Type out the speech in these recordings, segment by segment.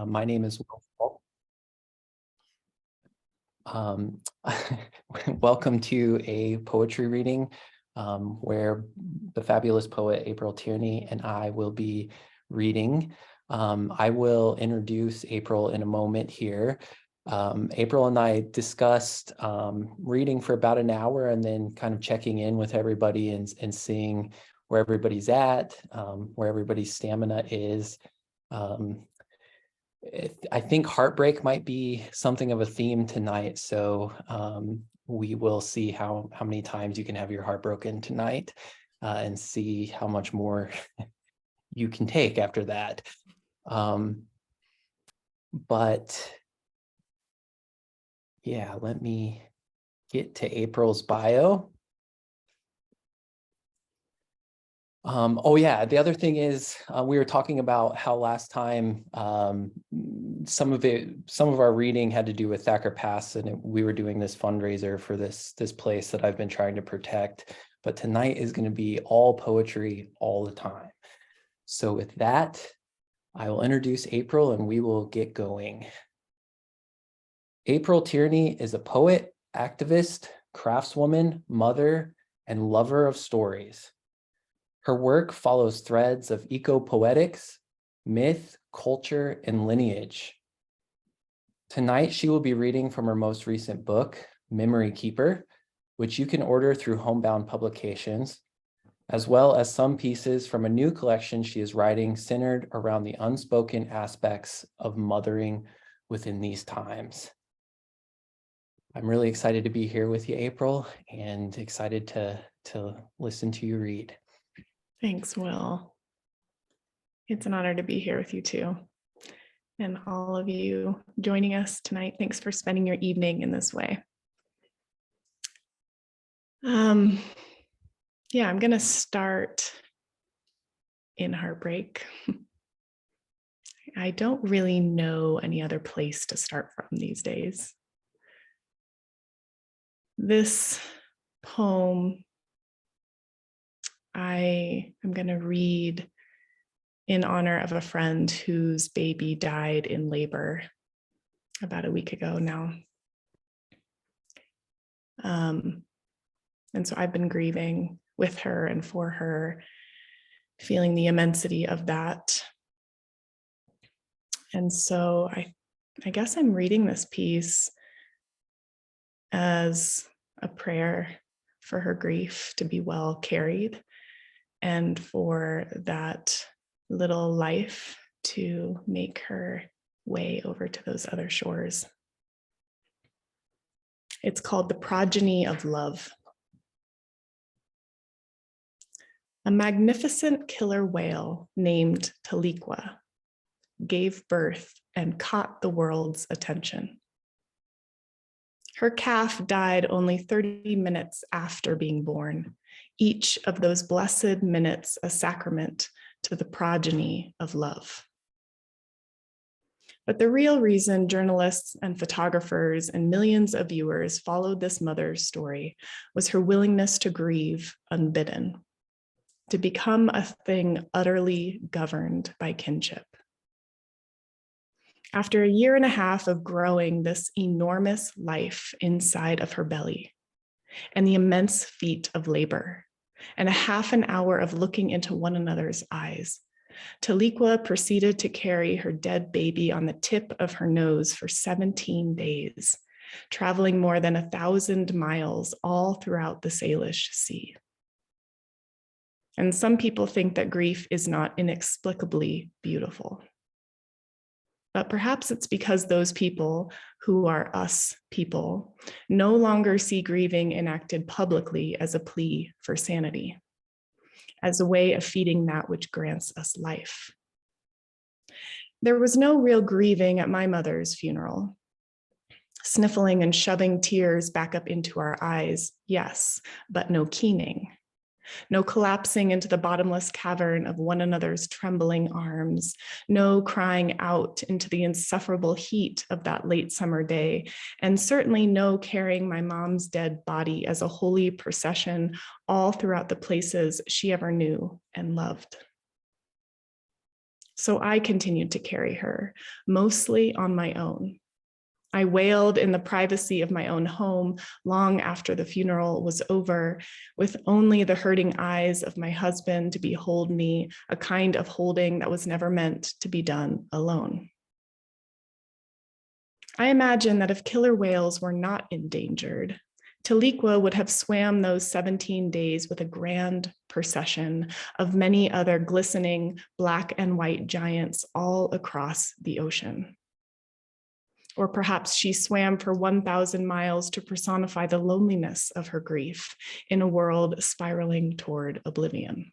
My name is Will Falk. Welcome to a poetry reading where the fabulous poet April Tierney and I will be reading. I will introduce April in a moment here. April and I discussed reading for about an hour and then kind of checking in with everybody and seeing where everybody's at, where everybody's stamina is. I think heartbreak might be something of a theme tonight, so we will see how many times you can have your heart broken tonight and see how much more you can take after that. But yeah, let me get to April's bio. Oh yeah, the other thing is we were talking about how last time some of our reading had to do with Thacker Pass, and we were doing this fundraiser for this place that I've been trying to protect. But tonight is going to be all poetry all the time. So with that, I will introduce April and we will get going. April Tierney is a poet, activist, craftswoman, mother, and lover of stories. Her work follows threads of eco-poetics, myth, culture, and lineage. Tonight, she will be reading from her most recent book, Memory Keeper, which you can order through Homebound Publications, as well as some pieces from a new collection she is writing centered around the unspoken aspects of mothering within these times. I'm really excited to be here with you, April, and excited to listen to you read. Thanks, Will. It's an honor to be here with you too. And all of you joining us tonight, thanks for spending your evening in this way. Yeah, I'm going to start in heartbreak. I don't really know any other place to start from these days. This poem I am going to read in honor of a friend whose baby died in labor about a week ago now. And so I've been grieving with her and for her, feeling the immensity of that. And so I guess I'm reading this piece as a prayer for her grief to be well carried and for that little life to make her way over to those other shores. It's called The Progeny of Love. A magnificent killer whale named Taliqua gave birth and caught the world's attention. Her calf died only 30 minutes after being born, each of those blessed minutes a sacrament to the progeny of love. But the real reason journalists and photographers and millions of viewers followed this mother's story was her willingness to grieve unbidden, to become a thing utterly governed by kinship. After a year and a half of growing this enormous life inside of her belly, and the immense feat of labor, and a half an hour of looking into one another's eyes, Taliqua proceeded to carry her dead baby on the tip of her nose for 17 days, traveling more than 1,000 miles all throughout the Salish Sea. And some people think that grief is not inexplicably beautiful. But perhaps it's because those people who are us people no longer see grieving enacted publicly as a plea for sanity, as a way of feeding that which grants us life. There was no real grieving at my mother's funeral. Sniffling and shoving tears back up into our eyes, yes, but no keening. No collapsing into the bottomless cavern of one another's trembling arms, no crying out into the insufferable heat of that late summer day, and certainly no carrying my mom's dead body as a holy procession all throughout the places she ever knew and loved. So I continued to carry her, mostly on my own. I wailed in the privacy of my own home long after the funeral was over, with only the hurting eyes of my husband to behold me, a kind of holding that was never meant to be done alone. I imagine that if killer whales were not endangered, Taliqua would have swam those 17 days with a grand procession of many other glistening black and white giants all across the ocean. Or perhaps she swam for 1,000 miles to personify the loneliness of her grief in a world spiraling toward oblivion.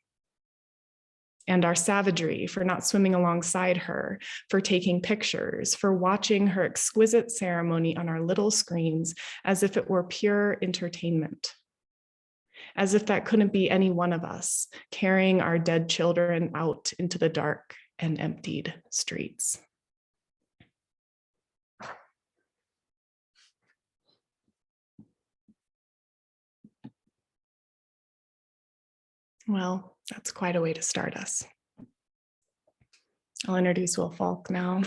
And our savagery for not swimming alongside her, for taking pictures, for watching her exquisite ceremony on our little screens as if it were pure entertainment. As if that couldn't be any one of us carrying our dead children out into the dark and emptied streets. Well, that's quite a way to start us. I'll introduce Will Falk now.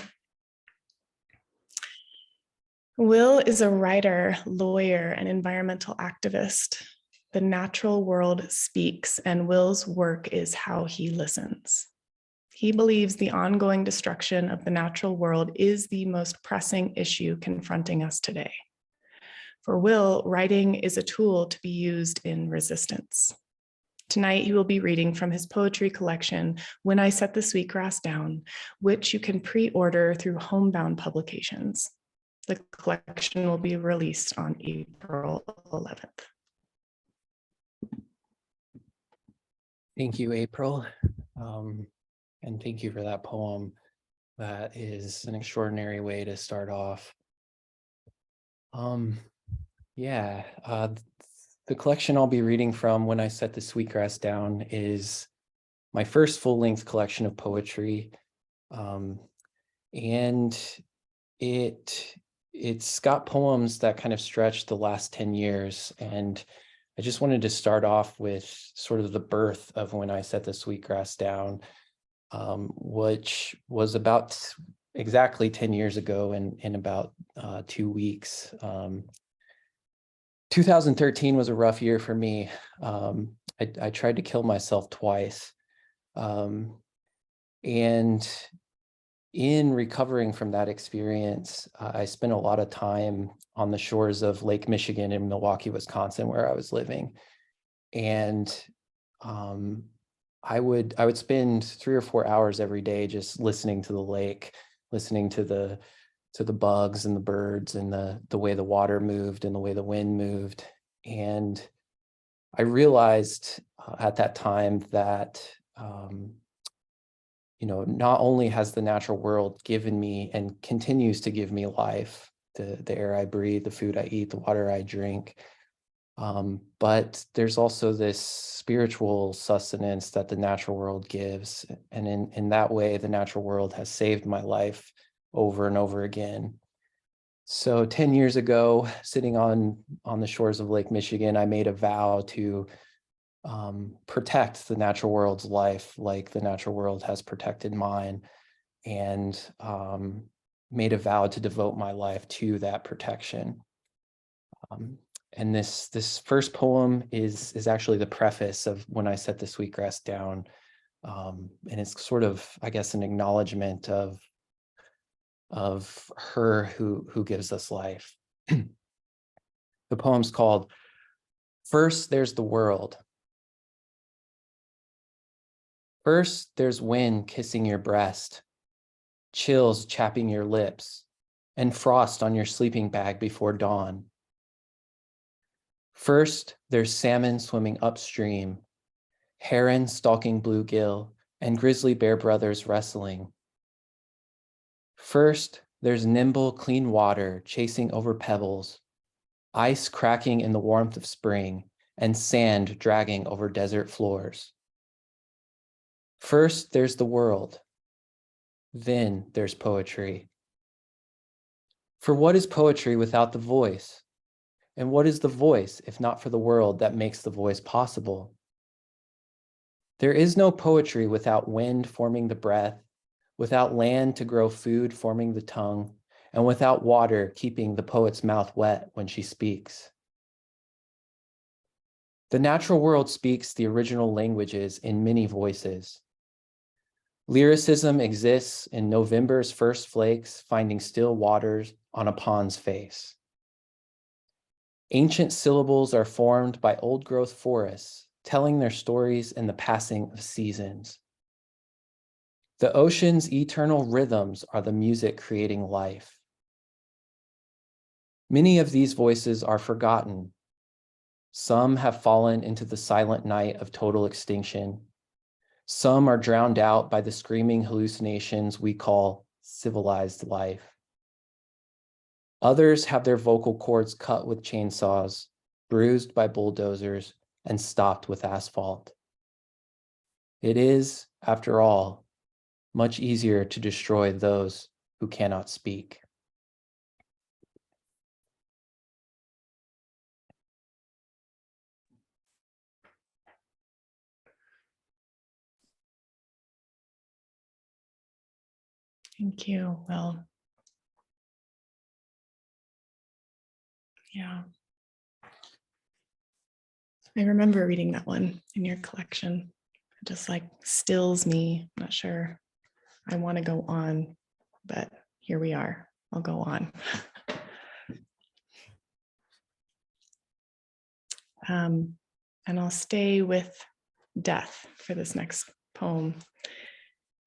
Will is a writer, lawyer, and environmental activist. The natural world speaks, and Will's work is how he listens. He believes the ongoing destruction of the natural world is the most pressing issue confronting us today. For Will, writing is a tool to be used in resistance. Tonight, he will be reading from his poetry collection, When I Set the Sweetgrass Down, which you can pre-order through Homebound Publications. The collection will be released on April 11th. Thank you, April. And thank you for that poem. That is an extraordinary way to start off. The collection I'll be reading from, When I Set the Sweetgrass Down, is my first full-length collection of poetry. And it's got poems that kind of stretch the last 10 years. And I just wanted to start off with sort of the birth of When I Set the Sweetgrass Down, which was about exactly 10 years ago in about 2 weeks. 2013 was a rough year for me. I tried to kill myself twice. And in recovering from that experience, I spent a lot of time on the shores of Lake Michigan in Milwaukee, Wisconsin, where I was living. And I would spend 3 or 4 hours every day just listening to the lake, listening to the bugs and the birds and the way the water moved and the way the wind moved. And I realized at that time that not only has the natural world given me and continues to give me life, the air I breathe, the food I eat, the water I drink, but there's also this spiritual sustenance that the natural world gives. And in that way, the natural world has saved my life over and over again. So 10 years ago, sitting on the shores of Lake Michigan, I made a vow to protect the natural world's life like the natural world has protected mine, and made a vow to devote my life to that protection. And this first poem is actually the preface of When I Set the Sweetgrass Down. And it's sort of, I guess, an acknowledgement of her who gives us life. The poem's called First There's the World. First, there's wind kissing your breast, chills chapping your lips, and frost on your sleeping bag before dawn. First, there's salmon swimming upstream, heron stalking bluegill, and grizzly bear brothers wrestling. First, there's nimble, clean water chasing over pebbles, ice cracking in the warmth of spring, and sand dragging over desert floors. First, there's the world. Then there's poetry. For what is poetry without the voice? And what is the voice if not for the world that makes the voice possible? There is no poetry without wind forming the breath, without land to grow food forming the tongue, and without water keeping the poet's mouth wet when she speaks. The natural world speaks the original languages in many voices. Lyricism exists in November's first flakes finding still waters on a pond's face. Ancient syllables are formed by old-growth forests, telling their stories in the passing of seasons. The ocean's eternal rhythms are the music creating life. Many of these voices are forgotten. Some have fallen into the silent night of total extinction. Some are drowned out by the screaming hallucinations we call civilized life. Others have their vocal cords cut with chainsaws, bruised by bulldozers, and stopped with asphalt. It is, after all, much easier to destroy those who cannot speak. Thank you. Well, yeah. I remember reading that one in your collection. It just like stills me. I'm not sure I want to go on, but here we are. I'll go on. And I'll stay with death for this next poem,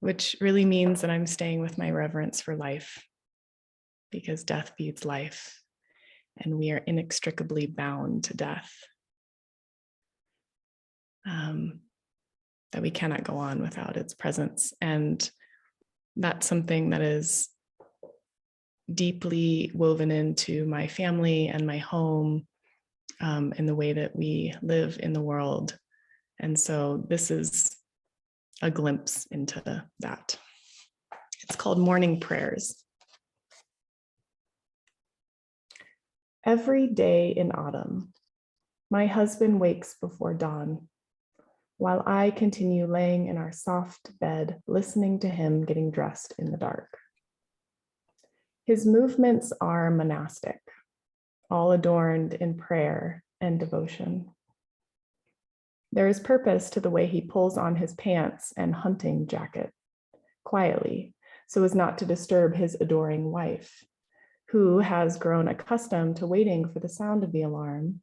which really means that I'm staying with my reverence for life, because death feeds life, and we are inextricably bound to death. That we cannot go on without its presence. And that's something that is deeply woven into my family and my home, in the way that we live in the world. And so this is a glimpse into that. It's called Morning Prayers. Every day in autumn, my husband wakes before dawn, while I continue laying in our soft bed, listening to him getting dressed in the dark. His movements are monastic, all adorned in prayer and devotion. There is purpose to the way he pulls on his pants and hunting jacket, quietly, so as not to disturb his adoring wife, who has grown accustomed to waiting for the sound of the alarm,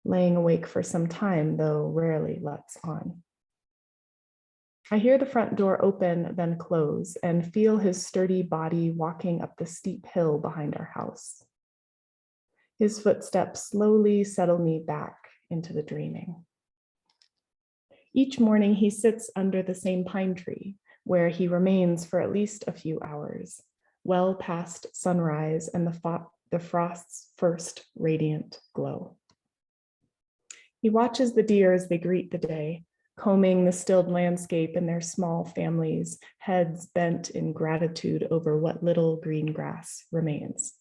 laying awake for some time, though rarely lets on. I hear the front door open, then close, and feel his sturdy body walking up the steep hill behind our house. His footsteps slowly settle me back into the dreaming. Each morning he sits under the same pine tree, where he remains for at least a few hours, well past sunrise and the frost's first radiant glow. He watches the deer as they greet the day, combing the stilled landscape in their small families, heads bent in gratitude over what little green grass remains.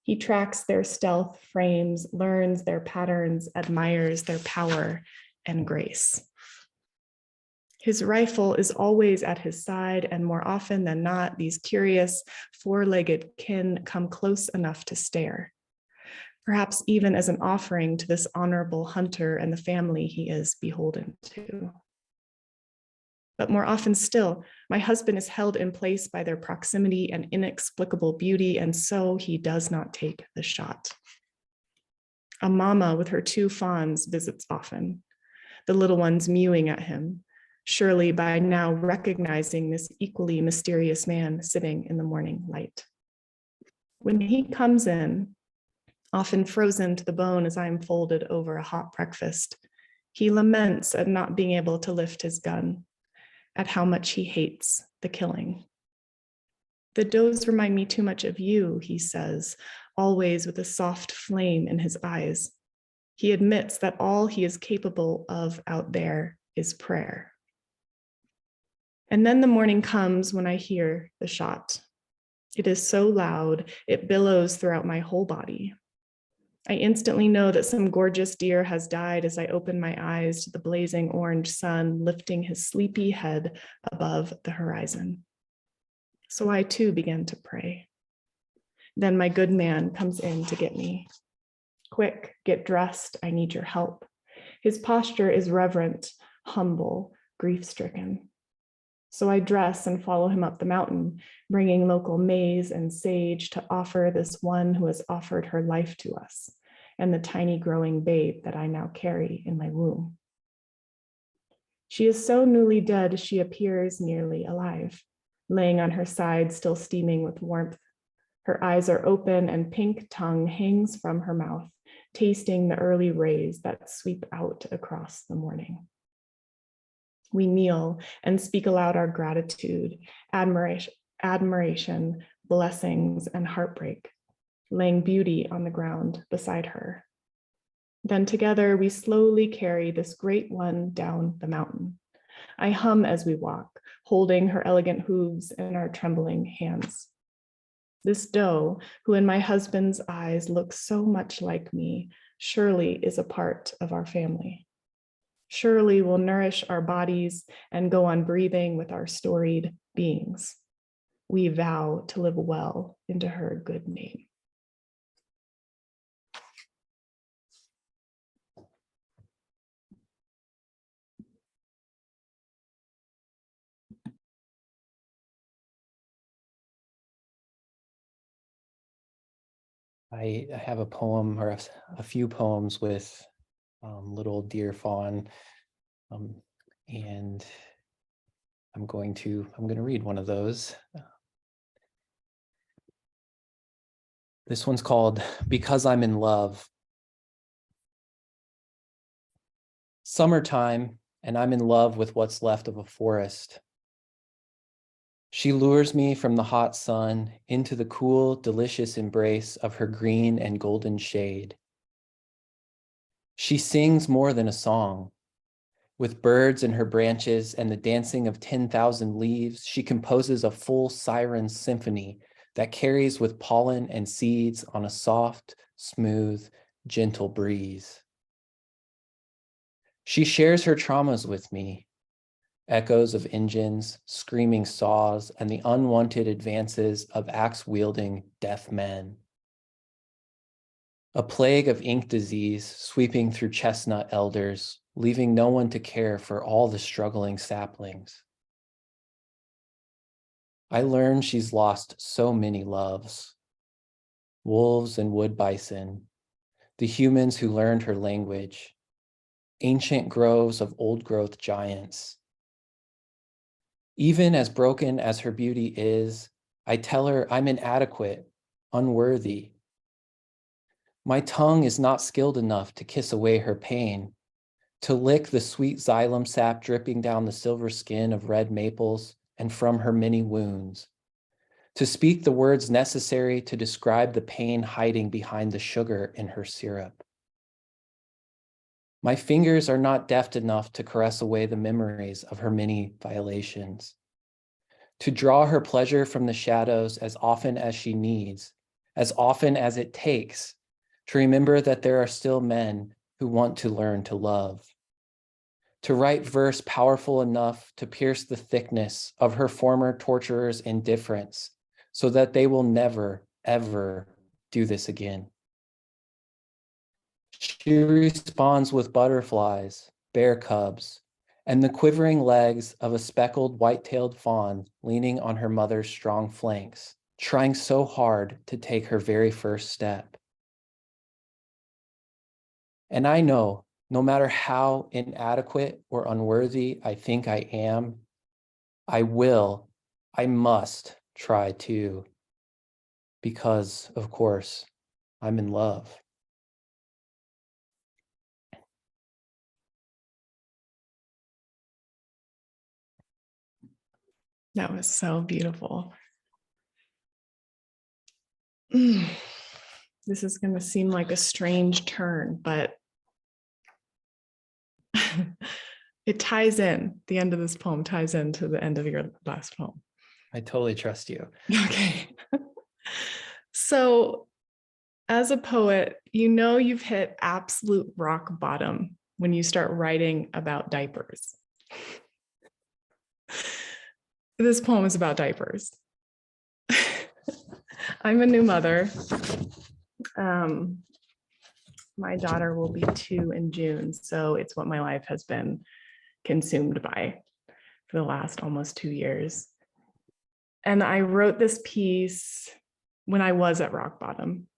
He tracks their stealth frames, learns their patterns, admires their power and grace. His rifle is always at his side, and more often than not, these curious four-legged kin come close enough to stare, perhaps even as an offering to this honorable hunter and the family he is beholden to. But more often still, my husband is held in place by their proximity and inexplicable beauty, and so he does not take the shot. A mama with her 2 fawns visits often, the little ones mewing at him, surely by now recognizing this equally mysterious man sitting in the morning light. When he comes in, often frozen to the bone as I am folded over a hot breakfast, he laments at not being able to lift his gun, at how much he hates the killing. The does remind me too much of you, he says, always with a soft flame in his eyes. He admits that all he is capable of out there is prayer. And then the morning comes when I hear the shot. It is so loud, it billows throughout my whole body. I instantly know that some gorgeous deer has died as I open my eyes to the blazing orange sun lifting his sleepy head above the horizon. So I too began to pray. Then my good man comes in to get me. Quick, get dressed, I need your help. His posture is reverent, humble, grief-stricken. So I dress and follow him up the mountain, bringing local maize and sage to offer this one who has offered her life to us, and the tiny growing babe that I now carry in my womb. She is so newly dead, she appears nearly alive, laying on her side, still steaming with warmth. Her eyes are open and pink tongue hangs from her mouth, tasting the early rays that sweep out across the morning. We kneel and speak aloud our gratitude, admiration, blessings, and heartbreak, laying beauty on the ground beside her. Then together we slowly carry this great one down the mountain. I hum as we walk, holding her elegant hooves in our trembling hands. This doe, who in my husband's eyes looks so much like me, surely is a part of our family. Surely will nourish our bodies and go on breathing with our storied beings. We vow to live well into her good name. I have a poem or a few poems with little deer fawn, and I'm going to read one of those. This one's called Because I'm in Love. Summertime, and I'm in love with what's left of a forest. She lures me from the hot sun into the cool, delicious embrace of her green and golden shade. She sings more than a song. With birds in her branches and the dancing of 10,000 leaves, she composes a full siren symphony that carries with pollen and seeds on a soft, smooth, gentle breeze. She shares her traumas with me, echoes of engines, screaming saws, and the unwanted advances of axe-wielding deaf men. A plague of ink disease sweeping through chestnut elders, leaving no one to care for all the struggling saplings. I learned she's lost so many loves. Wolves and wood bison, the humans who learned her language, ancient groves of old-growth giants. Even as broken as her beauty is, I tell her I'm inadequate, unworthy. My tongue is not skilled enough to kiss away her pain, to lick the sweet xylem sap dripping down the silver skin of red maples and from her many wounds, to speak the words necessary to describe the pain hiding behind the sugar in her syrup. My fingers are not deft enough to caress away the memories of her many violations, to draw her pleasure from the shadows as often as she needs, as often as it takes, to remember that there are still men who want to learn to love, to write verse powerful enough to pierce the thickness of her former torturer's indifference so that they will never, ever do this again. She responds with butterflies, bear cubs, and the quivering legs of a speckled white-tailed fawn leaning on her mother's strong flanks, trying so hard to take her very first step. And I know, no matter how inadequate or unworthy I think I am, I must try to, because, of course, I'm in love. That was so beautiful. This is going to seem like a strange turn, but it ties in. The end of this poem ties into the end of your last poem. I totally trust you. Okay. So, As a poet, you know you've hit absolute rock bottom when you start writing about diapers. This poem is about diapers. I'm a new mother. My daughter will be 2 in June, so it's what my life has been consumed by for the last almost 2 years. And I wrote this piece when I was at rock bottom,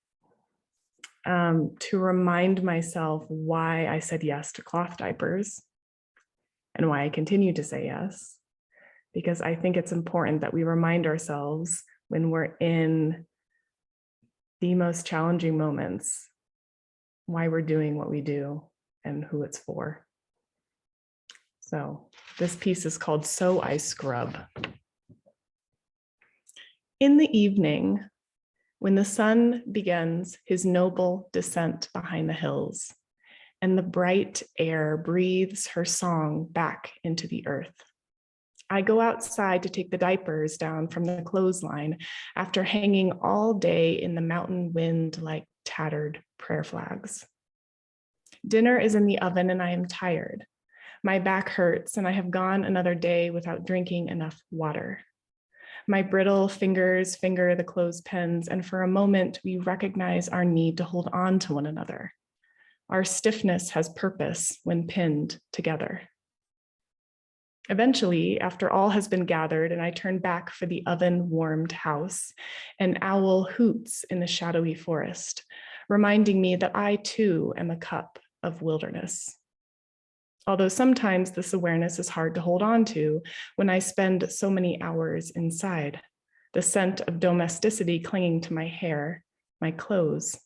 to remind myself why I said yes to cloth diapers and why I continue to say yes, because I think it's important that we remind ourselves when we're in the most challenging moments why we're doing what we do and who it's for. So this piece is called So I Scrub. In the evening, when the sun begins his noble descent behind the hills, and the bright air breathes her song back into the earth, I go outside to take the diapers down from the clothesline after hanging all day in the mountain wind like tattered prayer flags. Dinner is in the oven and I am tired. My back hurts and I have gone another day without drinking enough water. My brittle fingers finger the clothespins, and for a moment we recognize our need to hold on to one another. Our stiffness has purpose when pinned together. Eventually, after all has been gathered and I turn back for the oven-warmed house, an owl hoots in the shadowy forest, reminding me that I too am a cup of wilderness. Although sometimes this awareness is hard to hold on to when I spend so many hours inside, the scent of domesticity clinging to my hair, my clothes.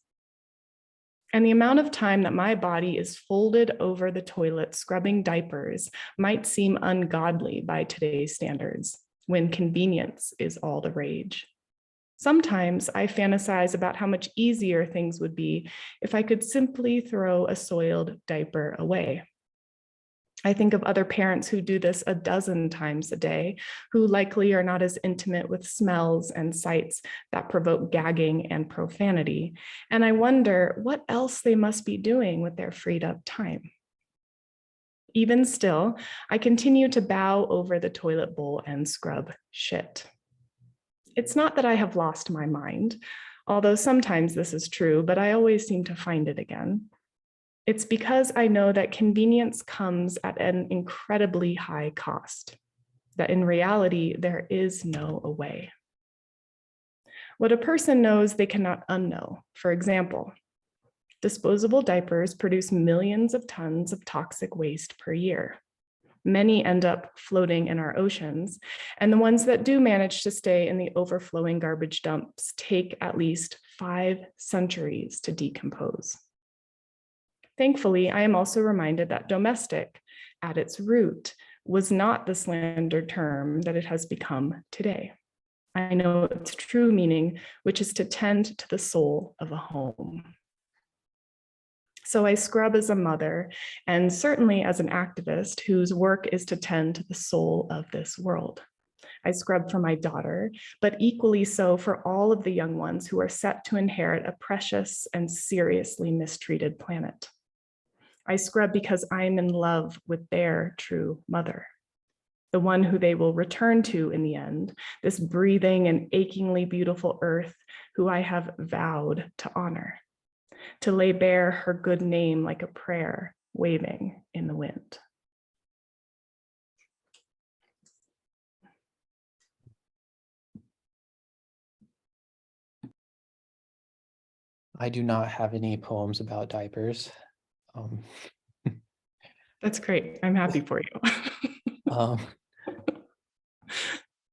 And the amount of time that my body is folded over the toilet scrubbing diapers might seem ungodly by today's standards, when convenience is all the rage. Sometimes I fantasize about how much easier things would be if I could simply throw a soiled diaper away. I think of other parents who do this a dozen times a day, who likely are not as intimate with smells and sights that provoke gagging and profanity. And I wonder what else they must be doing with their freed up time. Even still, I continue to bow over the toilet bowl and scrub shit. It's not that I have lost my mind, although sometimes this is true, but I always seem to find it again. It's because I know that convenience comes at an incredibly high cost, that in reality, there is no way. What a person knows, they cannot unknow. For example, disposable diapers produce millions of tons of toxic waste per year. Many end up floating in our oceans, and the ones that do manage to stay in the overflowing garbage dumps take at least 5 centuries to decompose. Thankfully, I am also reminded that domestic, at its root, was not the slandered term that it has become today. I know its true meaning, which is to tend to the soul of a home. So I scrub as a mother, and certainly as an activist whose work is to tend to the soul of this world. I scrub for my daughter, but equally so for all of the young ones who are set to inherit a precious and seriously mistreated planet. I scrub because I'm in love with their true mother, the one who they will return to in the end, this breathing and achingly beautiful earth who I have vowed to honor, to lay bare her good name like a prayer waving in the wind. I do not have any poems about diapers. That's great. I'm happy for you.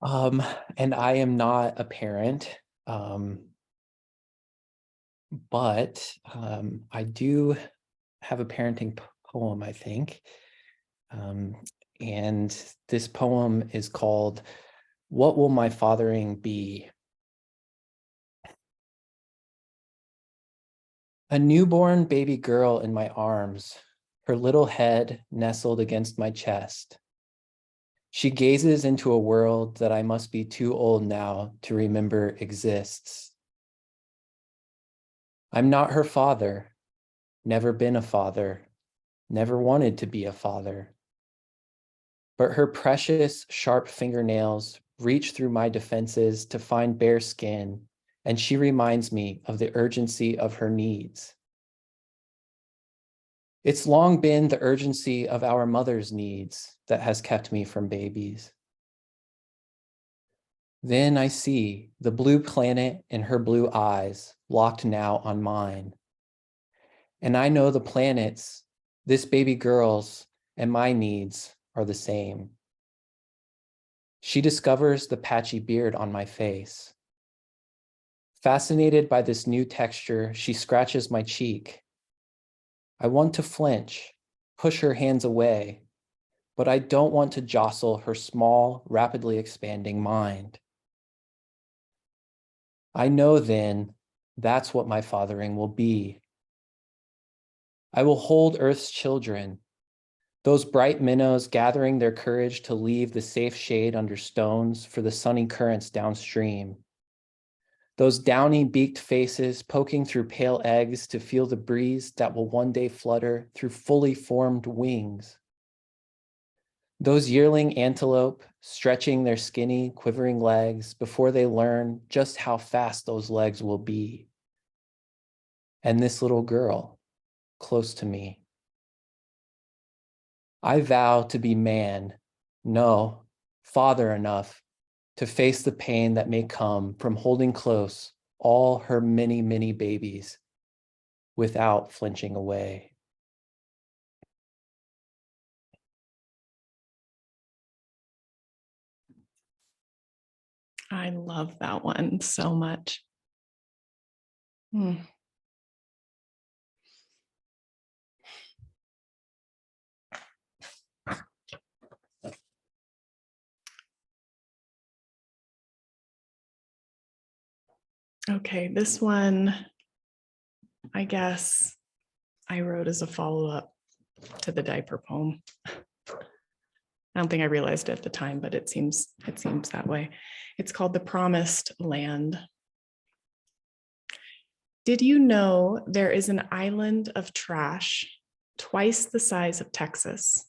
And I am not a parent, but I do have a parenting poem, I think. And this poem is called "What Will My Fathering Be?" A newborn baby girl in my arms, her little head nestled against my chest. She gazes into a world that I must be too old now to remember exists. I'm not her father, never been a father, never wanted to be a father. But her precious, sharp fingernails reach through my defenses to find bare skin, and she reminds me of the urgency of her needs. It's long been the urgency of our mother's needs that has kept me from babies. Then I see the blue planet in her blue eyes locked now on mine. And I know the planets, this baby girl's, and my needs are the same. She discovers the patchy beard on my face. Fascinated by this new texture, she scratches my cheek. I want to flinch, push her hands away, but I don't want to jostle her small, rapidly expanding mind. I know then that's what my fathering will be. I will hold Earth's children, those bright minnows gathering their courage to leave the safe shade under stones for the sunny currents downstream. Those downy beaked faces poking through pale eggs to feel the breeze that will one day flutter through fully formed wings. Those yearling antelope stretching their skinny, quivering legs before they learn just how fast those legs will be. And this little girl close to me. I vow to be man, no, father enough to face the pain that may come from holding close all her many, many babies without flinching away. I love that one so much. Hmm. Okay, this one, I guess I wrote as a follow-up to the diaper poem. I don't think I realized it at the time, but it seems that way. It's called The Promised Land. Did you know there is an island of trash twice the size of Texas,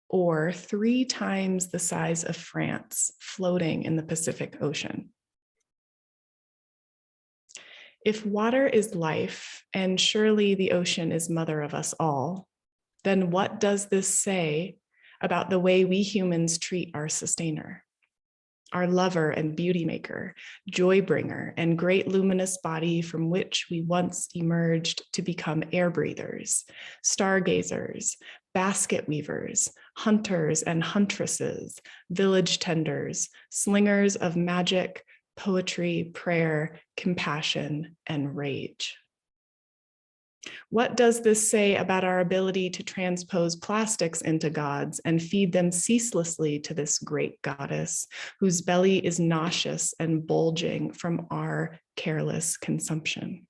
or 3 times the size of France, floating in the Pacific Ocean? If water is life, and surely the ocean is mother of us all, then what does this say about the way we humans treat our sustainer, our lover and beauty maker, joy bringer, and great luminous body from which we once emerged to become air breathers, stargazers, basket weavers, hunters and huntresses, village tenders, slingers of magic, poetry, prayer, compassion, and rage? What does this say about our ability to transpose plastics into gods and feed them ceaselessly to this great goddess, whose belly is nauseous and bulging from our careless consumption?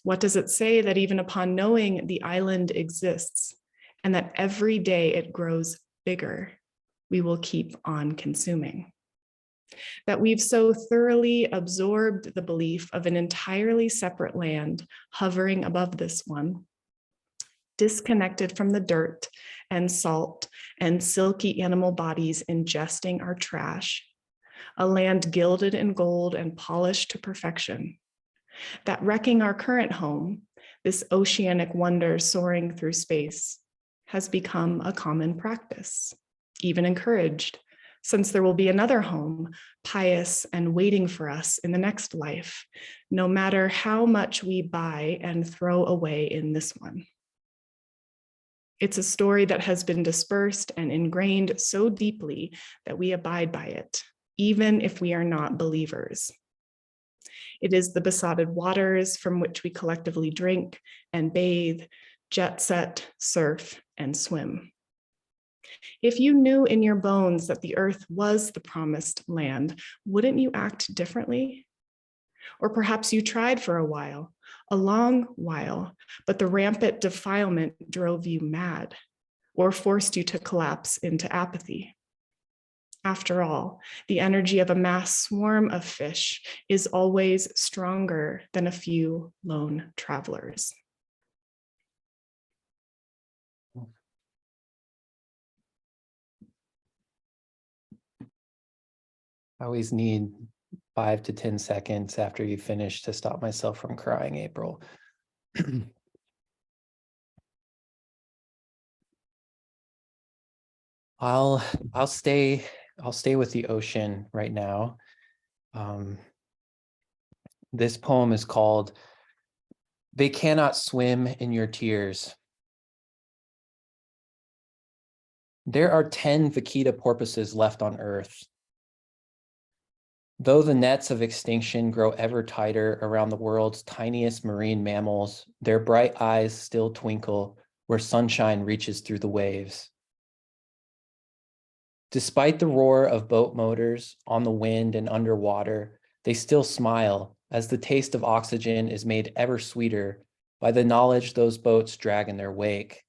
What does it say that even upon knowing the island exists and that every day it grows bigger, we will keep on consuming? That we've so thoroughly absorbed the belief of an entirely separate land hovering above this one, disconnected from the dirt and salt and silky animal bodies ingesting our trash, a land gilded in gold and polished to perfection, that wrecking our current home, this oceanic wonder soaring through space, has become a common practice, even encouraged, since there will be another home, pious and waiting for us in the next life, no matter how much we buy and throw away in this one. It's a story that has been dispersed and ingrained so deeply that we abide by it, even if we are not believers. It is the besotted waters from which we collectively drink and bathe, jet set, surf, and swim. If you knew in your bones that the earth was the promised land, wouldn't you act differently? Or perhaps you tried for a while, a long while, but the rampant defilement drove you mad or forced you to collapse into apathy. After all, the energy of a mass swarm of fish is always stronger than a few lone travelers. I always need 5 to 10 seconds after you finish to stop myself from crying, April. I'll stay with the ocean right now. This poem is called "They Cannot Swim in Your Tears." There are 10 vaquita porpoises left on Earth. Though the nets of extinction grow ever tighter around the world's tiniest marine mammals, their bright eyes still twinkle where sunshine reaches through the waves. Despite the roar of boat motors on the wind and underwater, they still smile as the taste of oxygen is made ever sweeter by the knowledge those boats drag in their wake.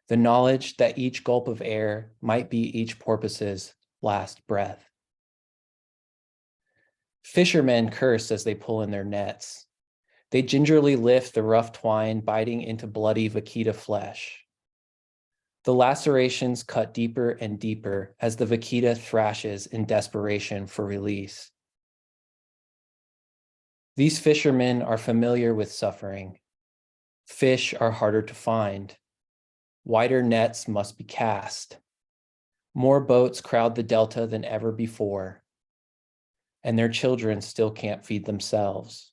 The knowledge that each gulp of air might be each porpoise's last breath. Fishermen curse as they pull in their nets. They gingerly lift the rough twine biting into bloody vaquita flesh. The lacerations cut deeper and deeper as the vaquita thrashes in desperation for release. These fishermen are familiar with suffering. Fish are harder to find. Wider nets must be cast. More boats crowd the delta than ever before, and their children still can't feed themselves.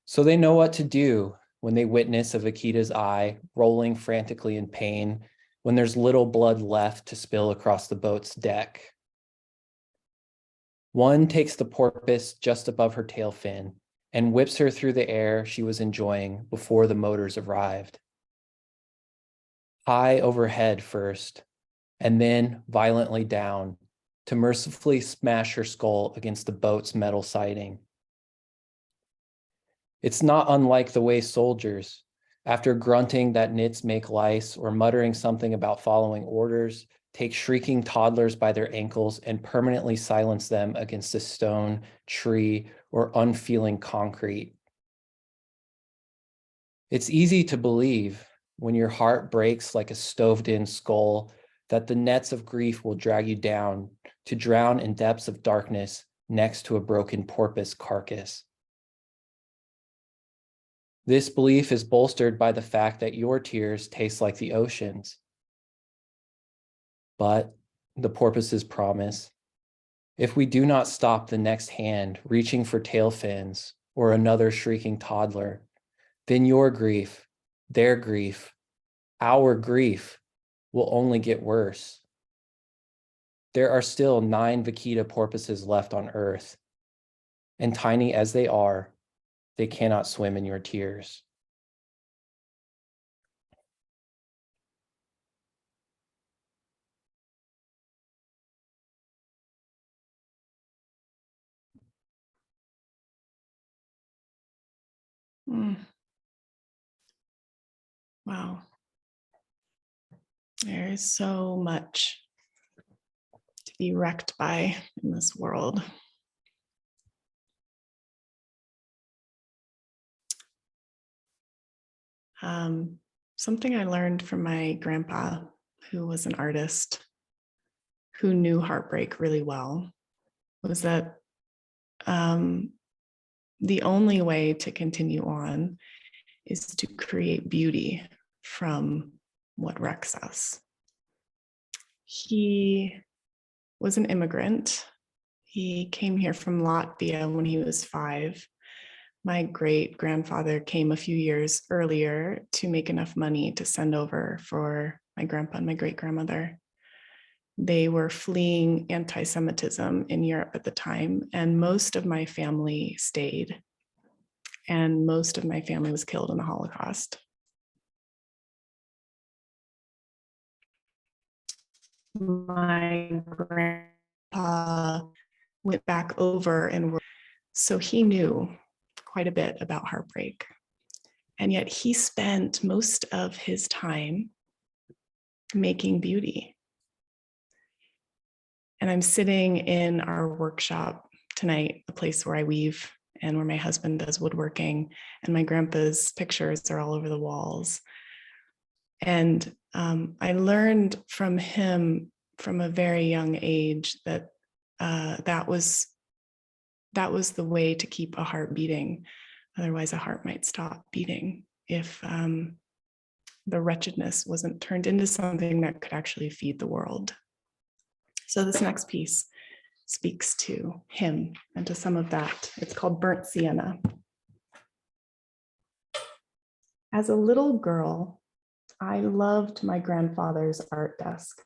So they know what to do when they witness a vaquita's eye rolling frantically in pain, when there's little blood left to spill across the boat's deck. One takes the porpoise just above her tail fin and whips her through the air she was enjoying before the motors arrived. High overhead first, and then violently down to mercifully smash her skull against the boat's metal siding. It's not unlike the way soldiers, after grunting that nits make lice or muttering something about following orders, take shrieking toddlers by their ankles and permanently silence them against a stone, tree, or unfeeling concrete. It's easy to believe when your heart breaks like a stoved-in skull that the nets of grief will drag you down to drown in depths of darkness next to a broken porpoise carcass. This belief is bolstered by the fact that your tears taste like the ocean's. But the porpoises promise, if we do not stop the next hand reaching for tail fins or another shrieking toddler, then your grief, their grief, our grief will only get worse. There are still 9 vaquita porpoises left on Earth, and tiny as they are, they cannot swim in your tears. Wow. There is so much to be wrecked by in this world. Something I learned from my grandpa, who was an artist, who knew heartbreak really well, was that the only way to continue on is to create beauty from what wrecks us. He was an immigrant. He came here from Latvia when he was 5. My great grandfather came a few years earlier to make enough money to send over for my grandpa and my great grandmother. They were fleeing anti-Semitism in Europe at the time, and most of my family stayed. And most of my family was killed in the Holocaust. My grandpa went back over and so he knew quite a bit about heartbreak. And yet he spent most of his time making beauty. And I'm sitting in our workshop tonight, the place where I weave and where my husband does woodworking, and my grandpa's pictures are all over the walls. And I learned from him from a very young age that that was the way to keep a heart beating. Otherwise, a heart might stop beating if the wretchedness wasn't turned into something that could actually feed the world. So this next piece speaks to him and to some of that. It's called Burnt Sienna. As a little girl, I loved my grandfather's art desk.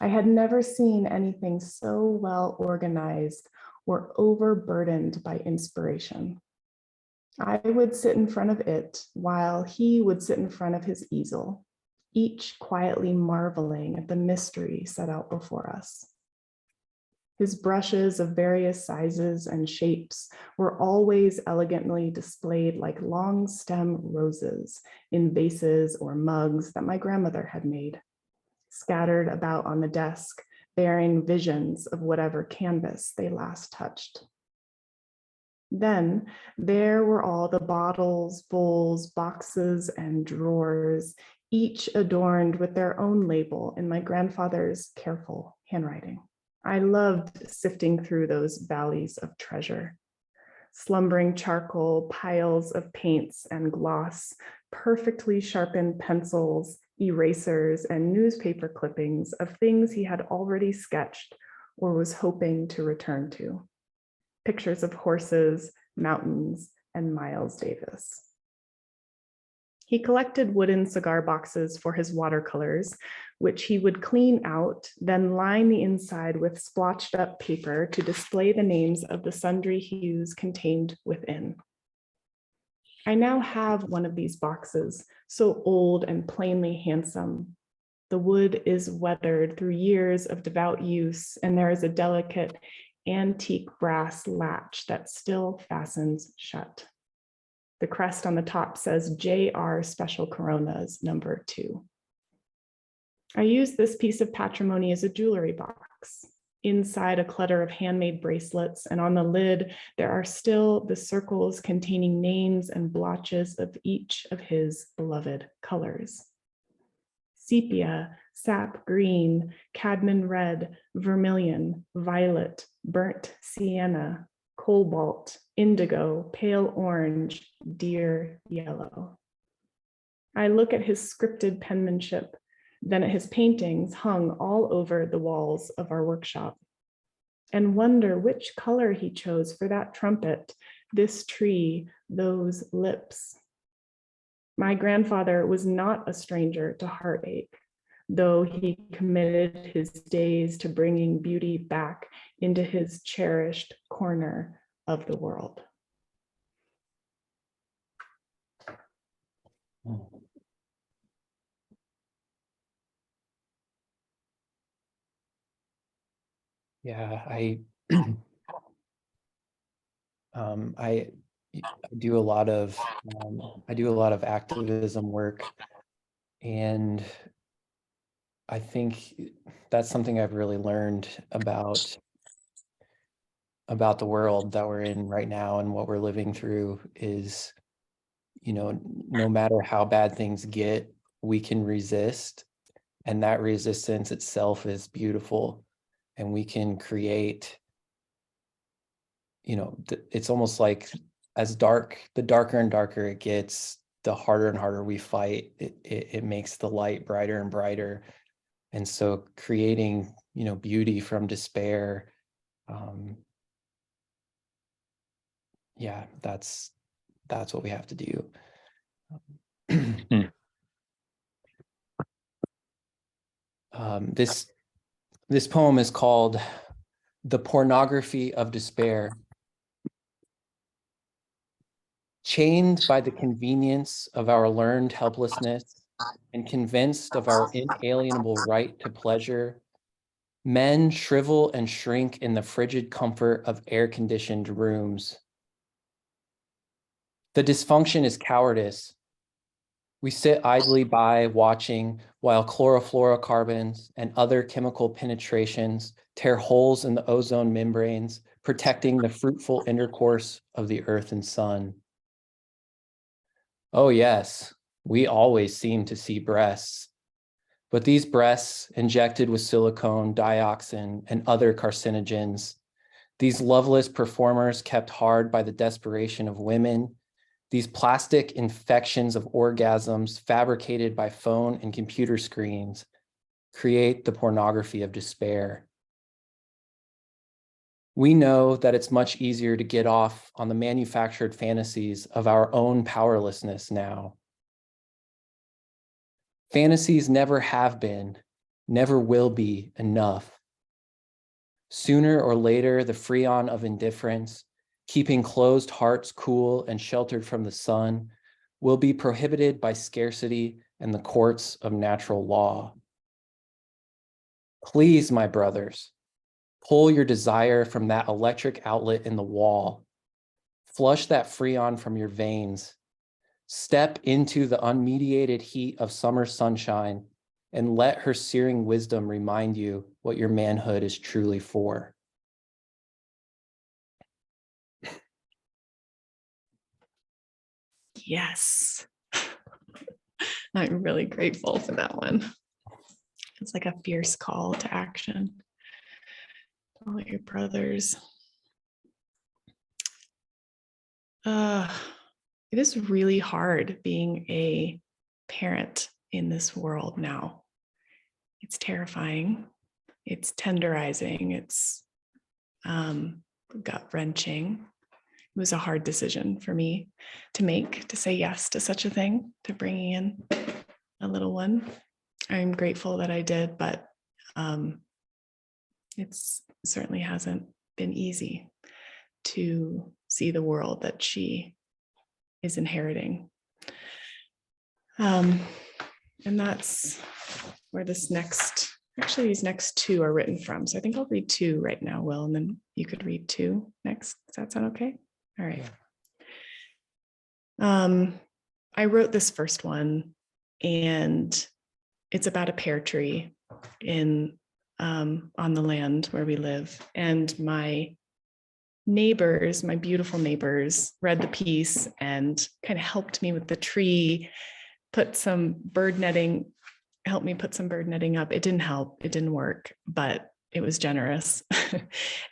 I had never seen anything so well organized or overburdened by inspiration. I would sit in front of it while he would sit in front of his easel, each quietly marveling at the mystery set out before us. His brushes of various sizes and shapes were always elegantly displayed like long stem roses in vases or mugs that my grandmother had made, scattered about on the desk, bearing visions of whatever canvas they last touched. Then there were all the bottles, bowls, boxes, and drawers, each adorned with their own label in my grandfather's careful handwriting. I loved sifting through those valleys of treasure. Slumbering charcoal, piles of paints and gloss, perfectly sharpened pencils, erasers, and newspaper clippings of things he had already sketched or was hoping to return to. Pictures of horses, mountains, and Miles Davis. He collected wooden cigar boxes for his watercolors, which he would clean out, then line the inside with splotched up paper to display the names of the sundry hues contained within. I now have one of these boxes, so old and plainly handsome. The wood is weathered through years of devout use, and there is a delicate antique brass latch that still fastens shut. The crest on the top says JR Special Coronas number 2. I use this piece of patrimony as a jewelry box. Inside a clutter of handmade bracelets, and on the lid, there are still the circles containing names and blotches of each of his beloved colors. Sepia, sap green, cadmium red, vermilion, violet, burnt sienna, cobalt, indigo, pale orange, dear yellow. I look at his scripted penmanship, then at his paintings hung all over the walls of our workshop, and wonder which color he chose for that trumpet, this tree, those lips. My grandfather was not a stranger to heartache, though he committed his days to bringing beauty back into his cherished corner of the world. Yeah, I do a lot of activism work, and I think that's something I've really learned about the world that we're in right now and what we're living through is, no matter how bad things get, we can resist, and that resistance itself is beautiful, and we can create, it's almost like the darker and darker it gets, the harder and harder we fight, it makes the light brighter and brighter. And so creating, beauty from despair, yeah, that's what we have to do. This poem is called The Pornography of Despair. Chained by the convenience of our learned helplessness and convinced of our inalienable right to pleasure, men shrivel and shrink in the frigid comfort of air-conditioned rooms. The dysfunction is cowardice. We sit idly by watching while chlorofluorocarbons and other chemical penetrations tear holes in the ozone membranes, protecting the fruitful intercourse of the earth and sun. Oh yes, we always seem to see breasts, but these breasts injected with silicone, dioxin, and other carcinogens, these loveless performers kept hard by the desperation of women, these plastic infections of orgasms fabricated by phone and computer screens create the pornography of despair. We know that it's much easier to get off on the manufactured fantasies of our own powerlessness now. Fantasies never have been, never will be enough. Sooner or later, the freon of indifference, keeping closed hearts cool and sheltered from the sun, will be prohibited by scarcity and the courts of natural law. Please, my brothers, pull your desire from that electric outlet in the wall. Flush that freon from your veins. Step into the unmediated heat of summer sunshine and let her searing wisdom remind you what your manhood is truly for. Yes. I'm really grateful for that one. It's like a fierce call to action. All your brothers. It is really hard being a parent in this world now. It's terrifying. It's tenderizing. It's gut-wrenching. It was a hard decision for me to make, to say yes to such a thing, to bringing in a little one. I'm grateful that I did, but it certainly hasn't been easy to see the world that she is inheriting. And that's where these next two are written from. So I think I'll read two right now, Will, and then you could read two next. Does that sound okay? All right. I wrote this first one, and it's about a pear tree on the land where we live. And my neighbors, my beautiful neighbors, read the piece and kind of helped me with the tree, helped me put some bird netting up. It didn't help, it didn't work, but it was generous.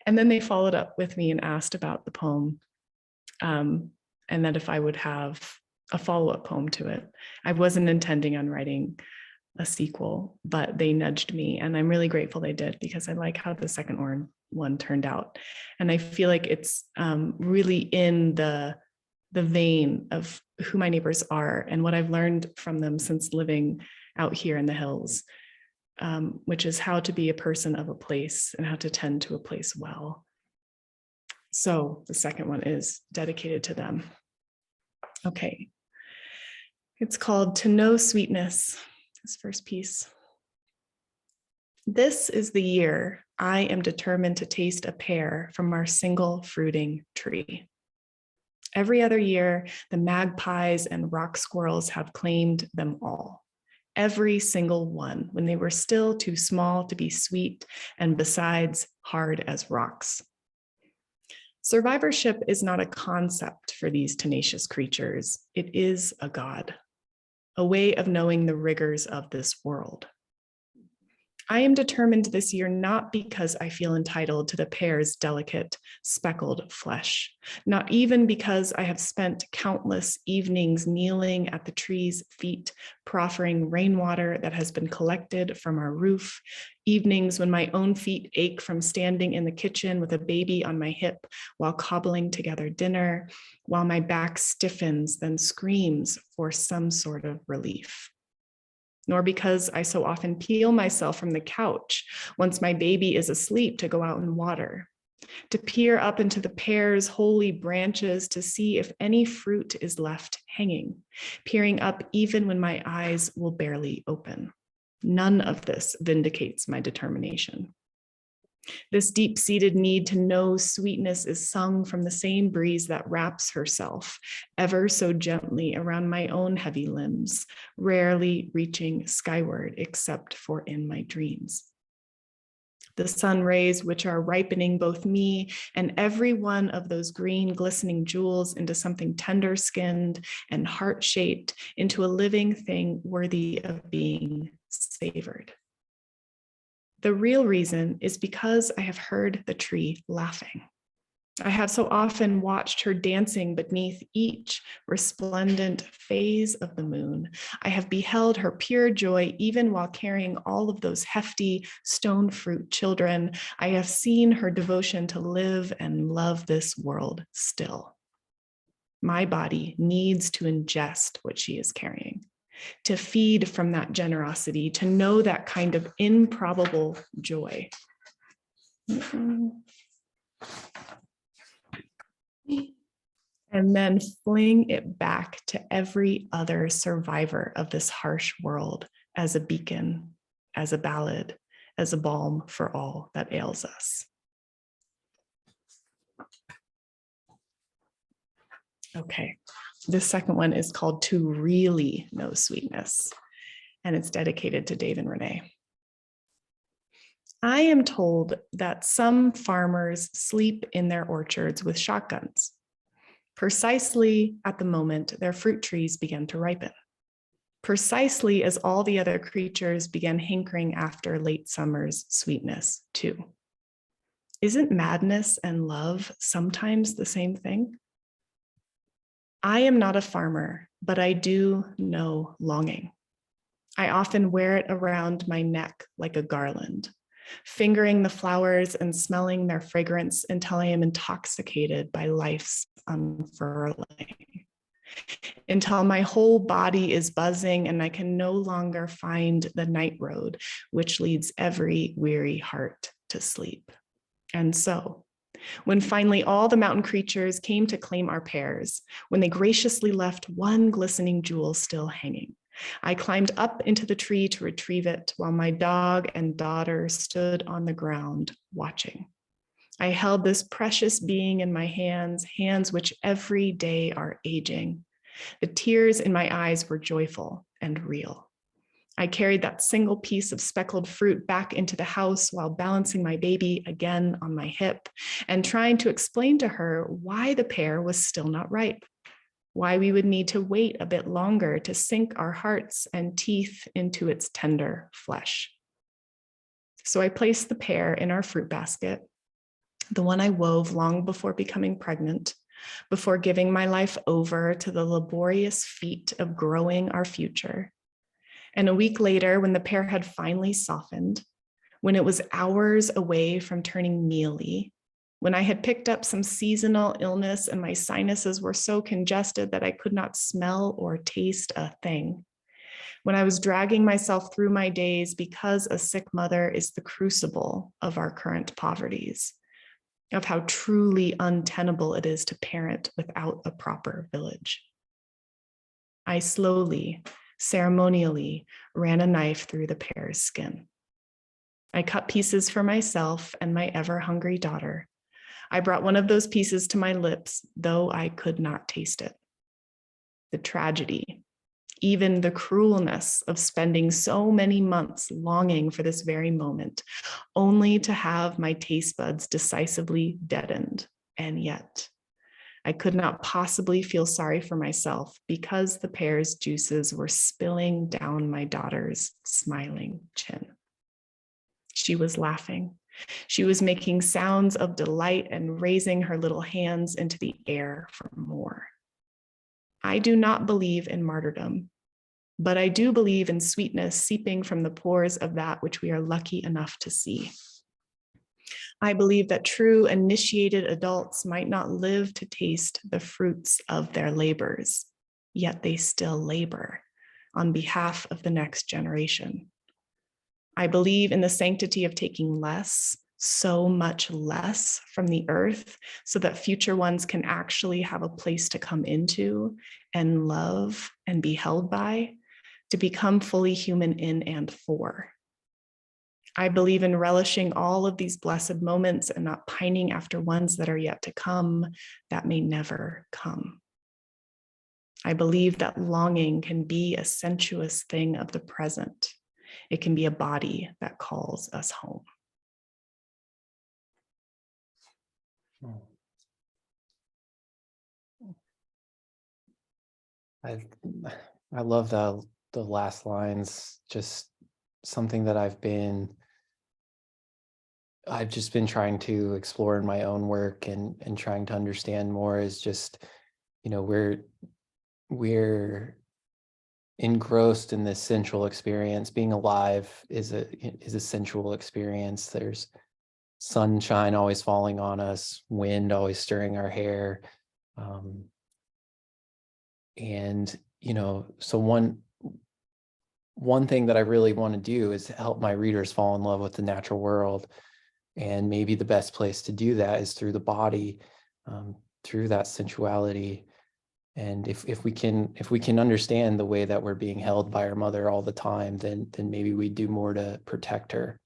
And then they followed up with me and asked about the poem, and that if I would have a follow-up poem to it. I wasn't intending on writing a sequel, but they nudged me, and I'm really grateful they did, because I like how the second one turned out. And I feel like it's really in the vein of who my neighbors are and what I've learned from them since living out here in the hills, which is how to be a person of a place and how to tend to a place well. So the second one is dedicated to them. Okay. It's called To Know Sweetness, this first piece. This is the year I am determined to taste a pear from our single fruiting tree. Every other year, the magpies and rock squirrels have claimed them all. Every single one, when they were still too small to be sweet and besides hard as rocks. Survivorship is not a concept for these tenacious creatures. It is a god, a way of knowing the rigors of this world. I am determined this year not because I feel entitled to the pear's delicate, speckled flesh, not even because I have spent countless evenings kneeling at the tree's feet, proffering rainwater that has been collected from our roof, evenings when my own feet ache from standing in the kitchen with a baby on my hip while cobbling together dinner, while my back stiffens, then screams for some sort of relief. Nor because I so often peel myself from the couch once my baby is asleep to go out and water, to peer up into the pear's holy branches to see if any fruit is left hanging, peering up even when my eyes will barely open. None of this vindicates my determination. This deep-seated need to know sweetness is sung from the same breeze that wraps herself ever so gently around my own heavy limbs, rarely reaching skyward except for in my dreams. The sun rays, which are ripening both me and every one of those green glistening jewels into something tender-skinned and heart-shaped, into a living thing worthy of being savored. The real reason is because I have heard the tree laughing. I have so often watched her dancing beneath each resplendent phase of the moon. I have beheld her pure joy even while carrying all of those hefty stone fruit children. I have seen her devotion to live and love this world still. My body needs to ingest what she is carrying, to feed from that generosity, to know that kind of improbable joy. And then fling it back to every other survivor of this harsh world as a beacon, as a ballad, as a balm for all that ails us. Okay, this second one is called To Really Know Sweetness, and it's dedicated to Dave and Renee. I am told that some farmers sleep in their orchards with shotguns, precisely at the moment their fruit trees begin to ripen, precisely as all the other creatures began hankering after late summer's sweetness too. Isn't madness and love sometimes the same thing? I am not a farmer, but I do know longing. I often wear it around my neck like a garland, fingering the flowers and smelling their fragrance until I am intoxicated by life's unfurling, until my whole body is buzzing and I can no longer find the night road, which leads every weary heart to sleep. And so, when finally all the mountain creatures came to claim our pears, when they graciously left one glistening jewel still hanging, I climbed up into the tree to retrieve it while my dog and daughter stood on the ground watching. I held this precious being in my hands, hands which every day are aging. The tears in my eyes were joyful and real. I carried that single piece of speckled fruit back into the house while balancing my baby again on my hip and trying to explain to her why the pear was still not ripe, why we would need to wait a bit longer to sink our hearts and teeth into its tender flesh. So I placed the pear in our fruit basket, the one I wove long before becoming pregnant, before giving my life over to the laborious feat of growing our future. And a week later, when the pear had finally softened, when it was hours away from turning mealy, when I had picked up some seasonal illness and my sinuses were so congested that I could not smell or taste a thing, when I was dragging myself through my days because a sick mother is the crucible of our current poverties, of how truly untenable it is to parent without a proper village. I slowly, ceremonially ran a knife through the pear's skin. I cut pieces for myself and my ever-hungry daughter. I brought one of those pieces to my lips, though I could not taste it. The tragedy, even the cruelness of spending so many months longing for this very moment, only to have my taste buds decisively deadened. And yet, I could not possibly feel sorry for myself because the pear's juices were spilling down my daughter's smiling chin. She was laughing. She was making sounds of delight and raising her little hands into the air for more. I do not believe in martyrdom, but I do believe in sweetness seeping from the pores of that which we are lucky enough to see. I believe that true initiated adults might not live to taste the fruits of their labors, yet they still labor on behalf of the next generation. I believe in the sanctity of taking less, so much less from the earth, so that future ones can actually have a place to come into and love and be held by, to become fully human in and for. I believe in relishing all of these blessed moments and not pining after ones that are yet to come, that may never come. I believe that longing can be a sensuous thing of the present. It can be a body that calls us home. I love the last lines, just something that I've just been trying to explore in my own work and trying to understand more is just, we're engrossed in this sensual experience. Being alive is a sensual experience. There's sunshine always falling on us, wind always stirring our hair. And, so one thing that I really want to do is help my readers fall in love with the natural world. And maybe the best place to do that is through the body, through that sensuality. And if we can understand the way that we're being held by our mother all the time, then maybe we do more to protect her.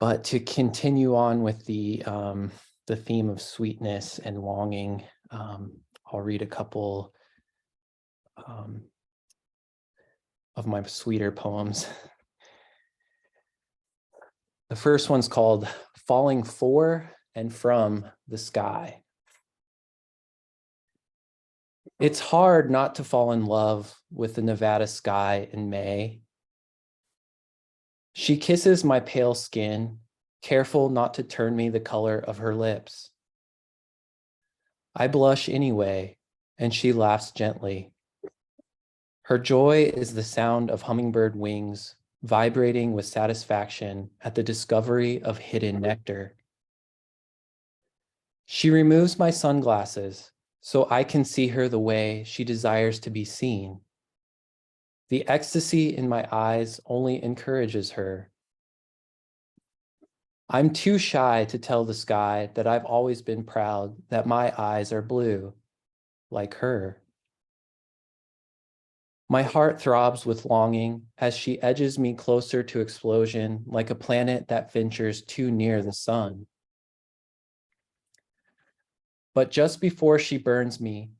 But to continue on with the theme of sweetness and longing, I'll read a couple of my sweeter poems. The first one's called Falling For and From the Sky. It's hard not to fall in love with the Nevada sky in May. She kisses my pale skin, careful not to turn me the color of her lips. I blush anyway, and she laughs gently. Her joy is the sound of hummingbird wings vibrating with satisfaction at the discovery of hidden nectar. She removes my sunglasses so I can see her the way she desires to be seen. The ecstasy in my eyes only encourages her. I'm too shy to tell the sky that I've always been proud that my eyes are blue, like her. My heart throbs with longing as she edges me closer to explosion like a planet that ventures too near the sun. But just before she burns me,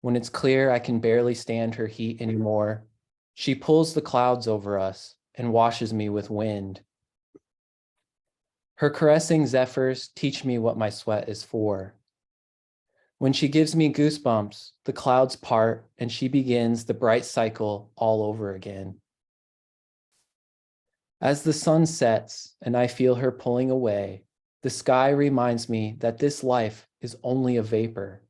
when it's clear I can barely stand her heat anymore, she pulls the clouds over us and washes me with wind. Her caressing zephyrs teach me what my sweat is for. When she gives me goosebumps, the clouds part and she begins the bright cycle all over again. As the sun sets and I feel her pulling away, the sky reminds me that this life is only a vapor.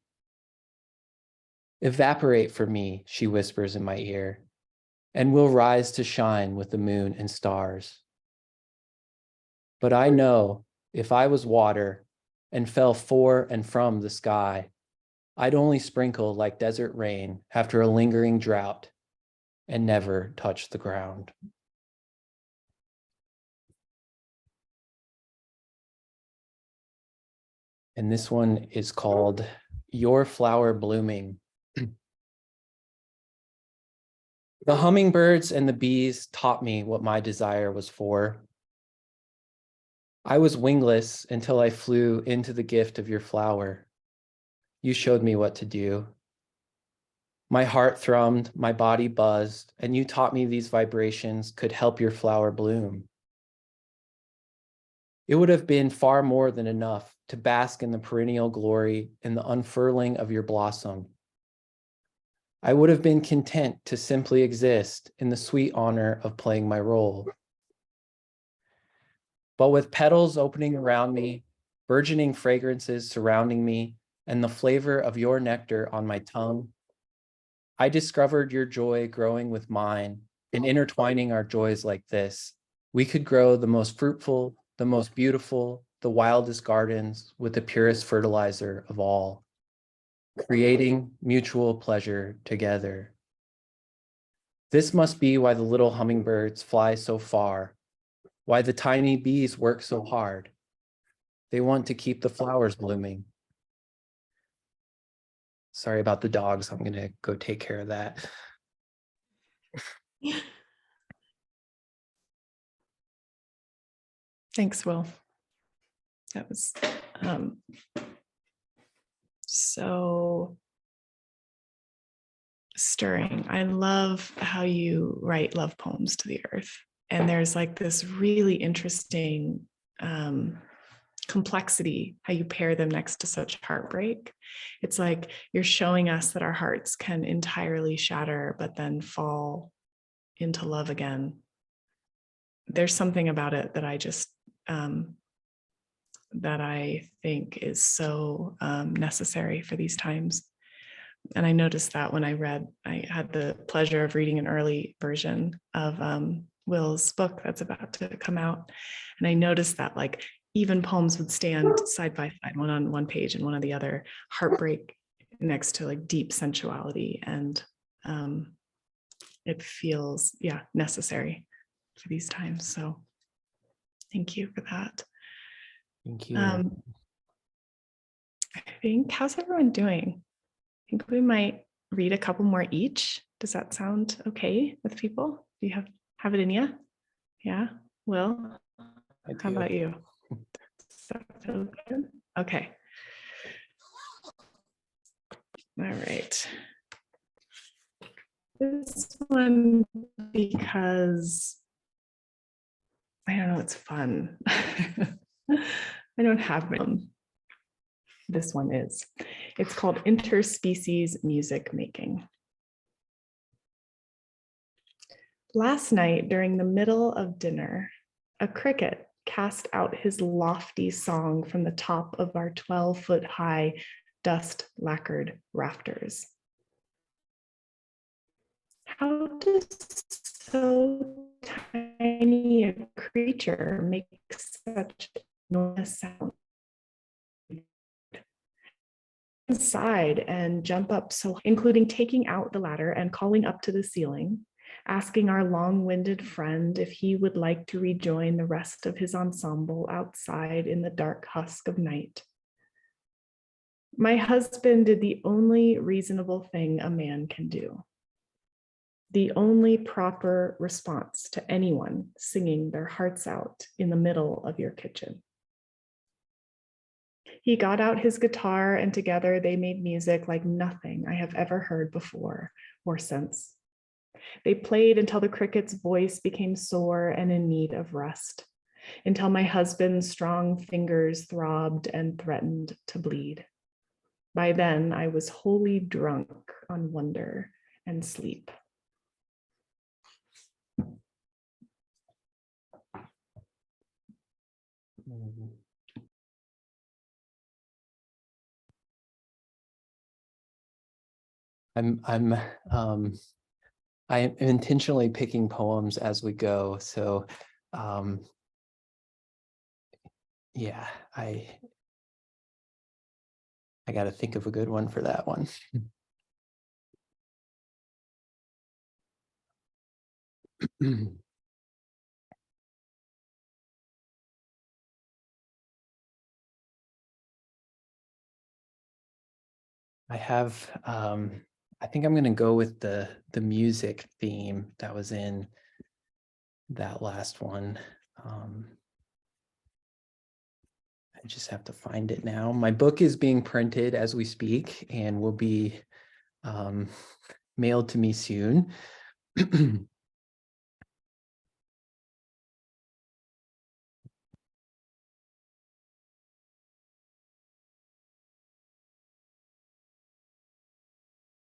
Evaporate for me, she whispers in my ear, and we'll rise to shine with the moon and stars. But I know if I was water and fell for and from the sky, I'd only sprinkle like desert rain after a lingering drought and never touch the ground. And this one is called Your Flower Blooming. The hummingbirds and the bees taught me what my desire was for. I was wingless until I flew into the gift of your flower. You showed me what to do. My heart thrummed, my body buzzed, and you taught me these vibrations could help your flower bloom. It would have been far more than enough to bask in the perennial glory in the unfurling of your blossom. I would have been content to simply exist in the sweet honor of playing my role. But with petals opening around me, burgeoning fragrances surrounding me, and the flavor of your nectar on my tongue, I discovered your joy growing with mine, and intertwining our joys like this, we could grow the most fruitful, the most beautiful, the wildest gardens with the purest fertilizer of all, creating mutual pleasure together. This must be why the little hummingbirds fly so far, why the tiny bees work so hard. They want to keep the flowers blooming. Sorry about the dogs. I'm going to go take care of that. Thanks, Will. That was so stirring. I love how you write love poems to the earth. And there's like this really interesting complexity, how you pair them next to such heartbreak. It's like you're showing us that our hearts can entirely shatter, but then fall into love again. There's something about it that I just, that I think is so necessary for these times. And I noticed that when I had the pleasure of reading an early version of Will's book that's about to come out. And I noticed that like even poems would stand side by side, one on one page and one on the other, heartbreak next to like deep sensuality. And it feels, necessary for these times. So thank you for that. Thank you. I think, how's everyone doing? I think we might read a couple more each. Does that sound okay with people? Do you have it in you? Yeah, Will? How about you? Does that feel good? Okay. All right. This one, because I don't know, it's fun. I don't have them. This one is. It's called Interspecies Music Making. Last night, during the middle of dinner, a cricket cast out his lofty song from the top of our 12-foot-high dust-lacquered rafters. How does so tiny a creature make such enormous sound? Inside and jump up, so including taking out the ladder and calling up to the ceiling, asking our long-winded friend if he would like to rejoin the rest of his ensemble outside in the dark husk of night. My husband did the only reasonable thing a man can do, the only proper response to anyone singing their hearts out in the middle of your kitchen. He got out his guitar and together they made music like nothing I have ever heard before or since. They played until the cricket's voice became sore and in need of rest, until my husband's strong fingers throbbed and threatened to bleed. By then, I was wholly drunk on wonder and sleep. I'm intentionally picking poems as we go. So yeah, I got to think of a good one for that one. I have, I think I'm going to go with the music theme that was in that last one. I just have to find it now. My book is being printed as we speak and will be mailed to me soon.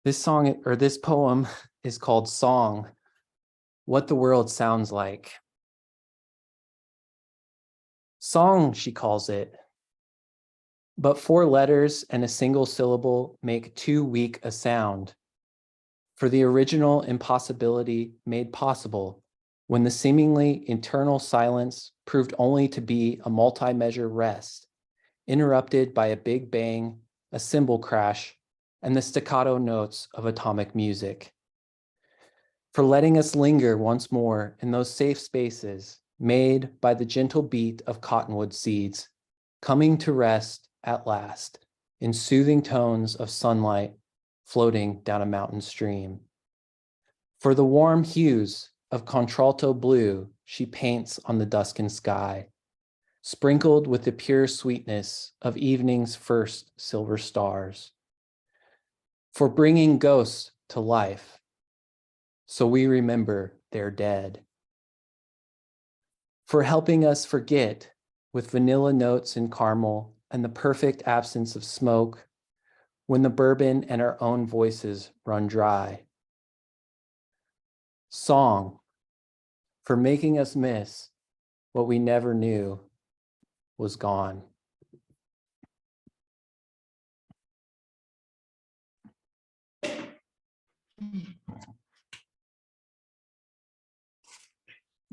This song or this poem is called Song, What the World Sounds Like. Song, she calls it, but 4 letters and a single syllable make too weak a sound for the original impossibility made possible when the seemingly eternal silence proved only to be a multi-measure rest, interrupted by a big bang, a cymbal crash, and the staccato notes of atomic music. For letting us linger once more in those safe spaces made by the gentle beat of cottonwood seeds, coming to rest at last in soothing tones of sunlight floating down a mountain stream. For the warm hues of contralto blue she paints on the duskened sky, sprinkled with the pure sweetness of evening's first silver stars, for bringing ghosts to life, so we remember they're dead, for helping us forget with vanilla notes and caramel and the perfect absence of smoke when the bourbon and our own voices run dry. Song, for making us miss what we never knew was gone.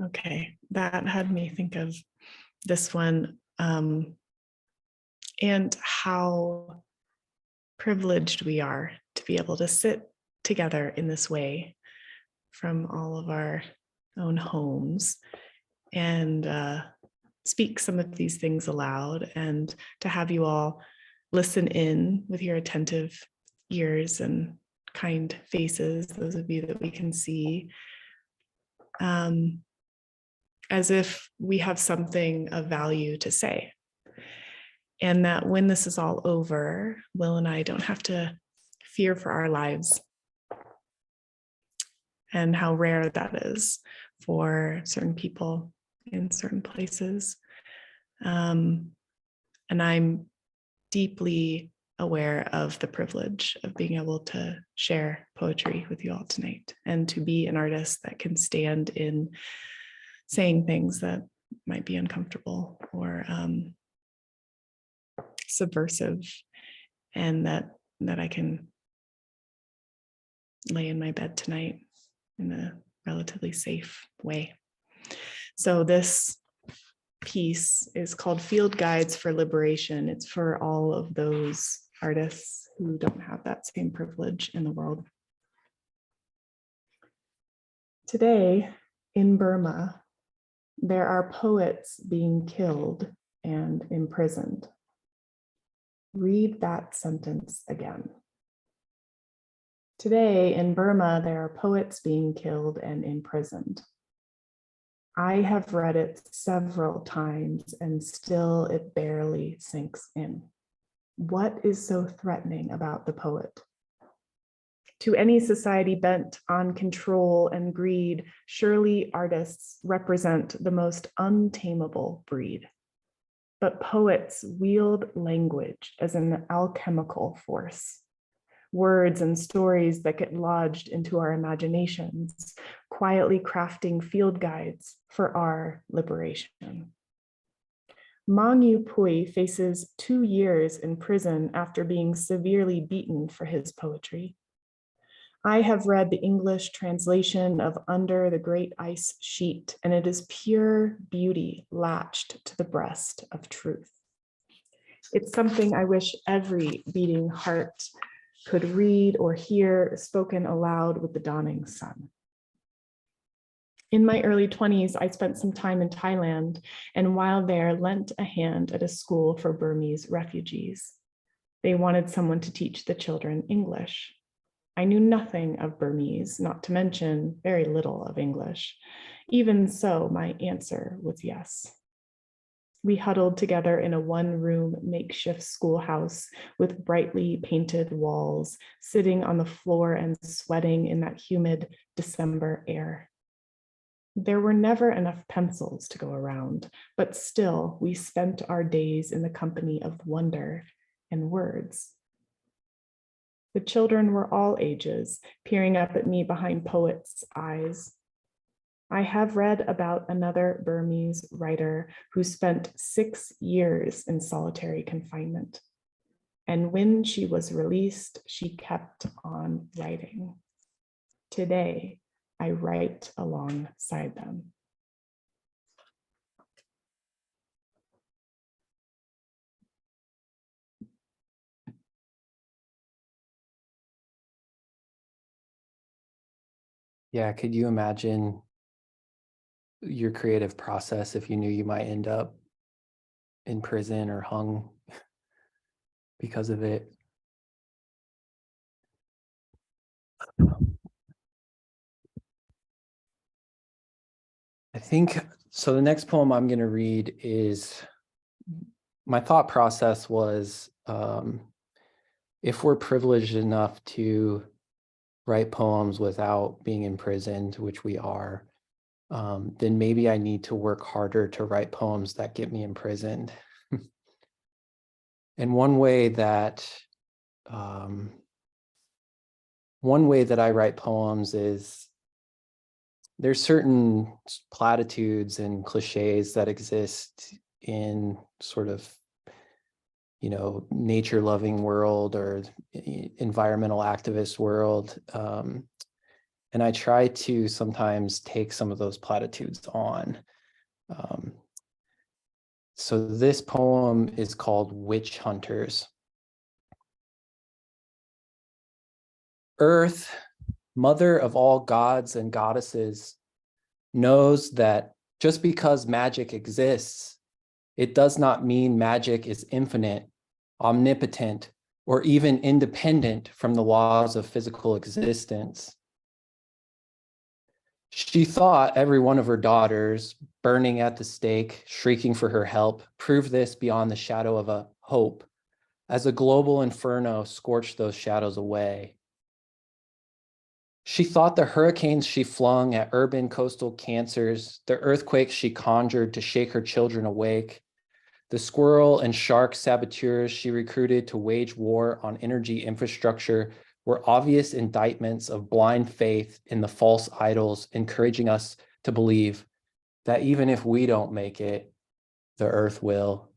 Okay, that had me think of this one and how privileged we are to be able to sit together in this way from all of our own homes and speak some of these things aloud, and to have you all listen in with your attentive ears and kind faces, those of you that we can see, as if we have something of value to say. And that when this is all over, Will and I don't have to fear for our lives, and how rare that is for certain people in certain places. And I'm deeply aware of the privilege of being able to share poetry with you all tonight, and to be an artist that can stand in saying things that might be uncomfortable or subversive, and that I can lay in my bed tonight in a relatively safe way. So this piece is called Field Guides for Liberation. It's for all of those artists who don't have that same privilege in the world. Today in Burma, there are poets being killed and imprisoned. Read that sentence again. Today in Burma, there are poets being killed and imprisoned. I have read it several times and still it barely sinks in. What is so threatening about the poet? To any society bent on control and greed, surely artists represent the most untamable breed. But poets wield language as an alchemical force. Words and stories that get lodged into our imaginations, quietly crafting field guides for our liberation. Mang Yu Pui faces 2 years in prison after being severely beaten for his poetry. I have read the English translation of Under the Great Ice Sheet, and it is pure beauty latched to the breast of truth. It's something I wish every beating heart could read or hear spoken aloud with the dawning sun. In my early 20s, I spent some time in Thailand, and while there, lent a hand at a school for Burmese refugees. They wanted someone to teach the children English. I knew nothing of Burmese, not to mention very little of English. Even so, my answer was yes. We huddled together in a one-room makeshift schoolhouse with brightly painted walls, sitting on the floor and sweating in that humid December air. There were never enough pencils to go around, but still we spent our days in the company of wonder and words. The children were all ages, peering up at me behind poets' eyes. I have read about another Burmese writer who spent 6 years in solitary confinement. And when she was released, she kept on writing. Today, I write alongside them. Yeah, could you imagine your creative process if you knew you might end up in prison or hung because of it? I think so. The next poem I'm going to read is my thought process was, if we're privileged enough to write poems without being imprisoned, which we are, then maybe I need to work harder to write poems that get me imprisoned. And one way that I write poems is there's certain platitudes and cliches that exist in sort of, nature loving world or environmental activist world. And I try to sometimes take some of those platitudes on. So this poem is called Witch Hunters. Earth, mother of all gods and goddesses, knows that just because magic exists, it does not mean magic is infinite, omnipotent, or even independent from the laws of physical existence. She thought every one of her daughters, burning at the stake, shrieking for her help, proved this beyond the shadow of a hope, as a global inferno scorched those shadows away. She thought the hurricanes she flung at urban coastal cancers, the earthquakes she conjured to shake her children awake, the squirrel and shark saboteurs she recruited to wage war on energy infrastructure were obvious indictments of blind faith in the false idols, encouraging us to believe that even if we don't make it, the earth will.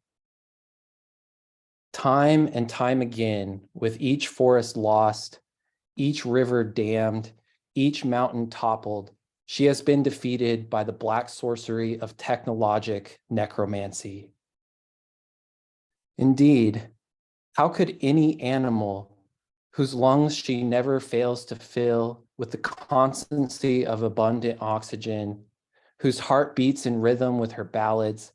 Time and time again, with each forest lost, each river dammed, each mountain toppled, she has been defeated by the black sorcery of technologic necromancy. Indeed, how could any animal whose lungs she never fails to fill with the constancy of abundant oxygen, whose heart beats in rhythm with her ballads,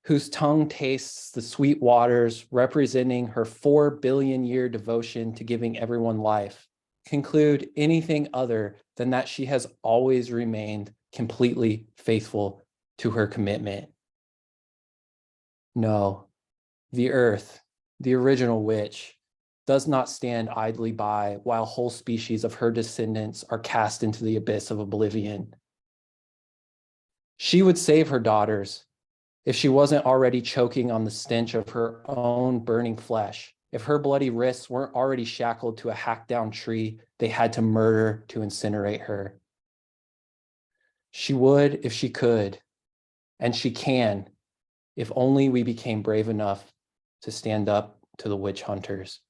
whose tongue tastes the sweet waters representing her 4 billion year devotion to giving everyone life, conclude anything other than that she has always remained completely faithful to her commitment? No, the earth, the original witch, does not stand idly by while whole species of her descendants are cast into the abyss of oblivion. She would save her daughters if she wasn't already choking on the stench of her own burning flesh, if her bloody wrists weren't already shackled to a hacked down tree they had to murder to incinerate her. She would if she could, and she can, if only we became brave enough to stand up to the witch hunters.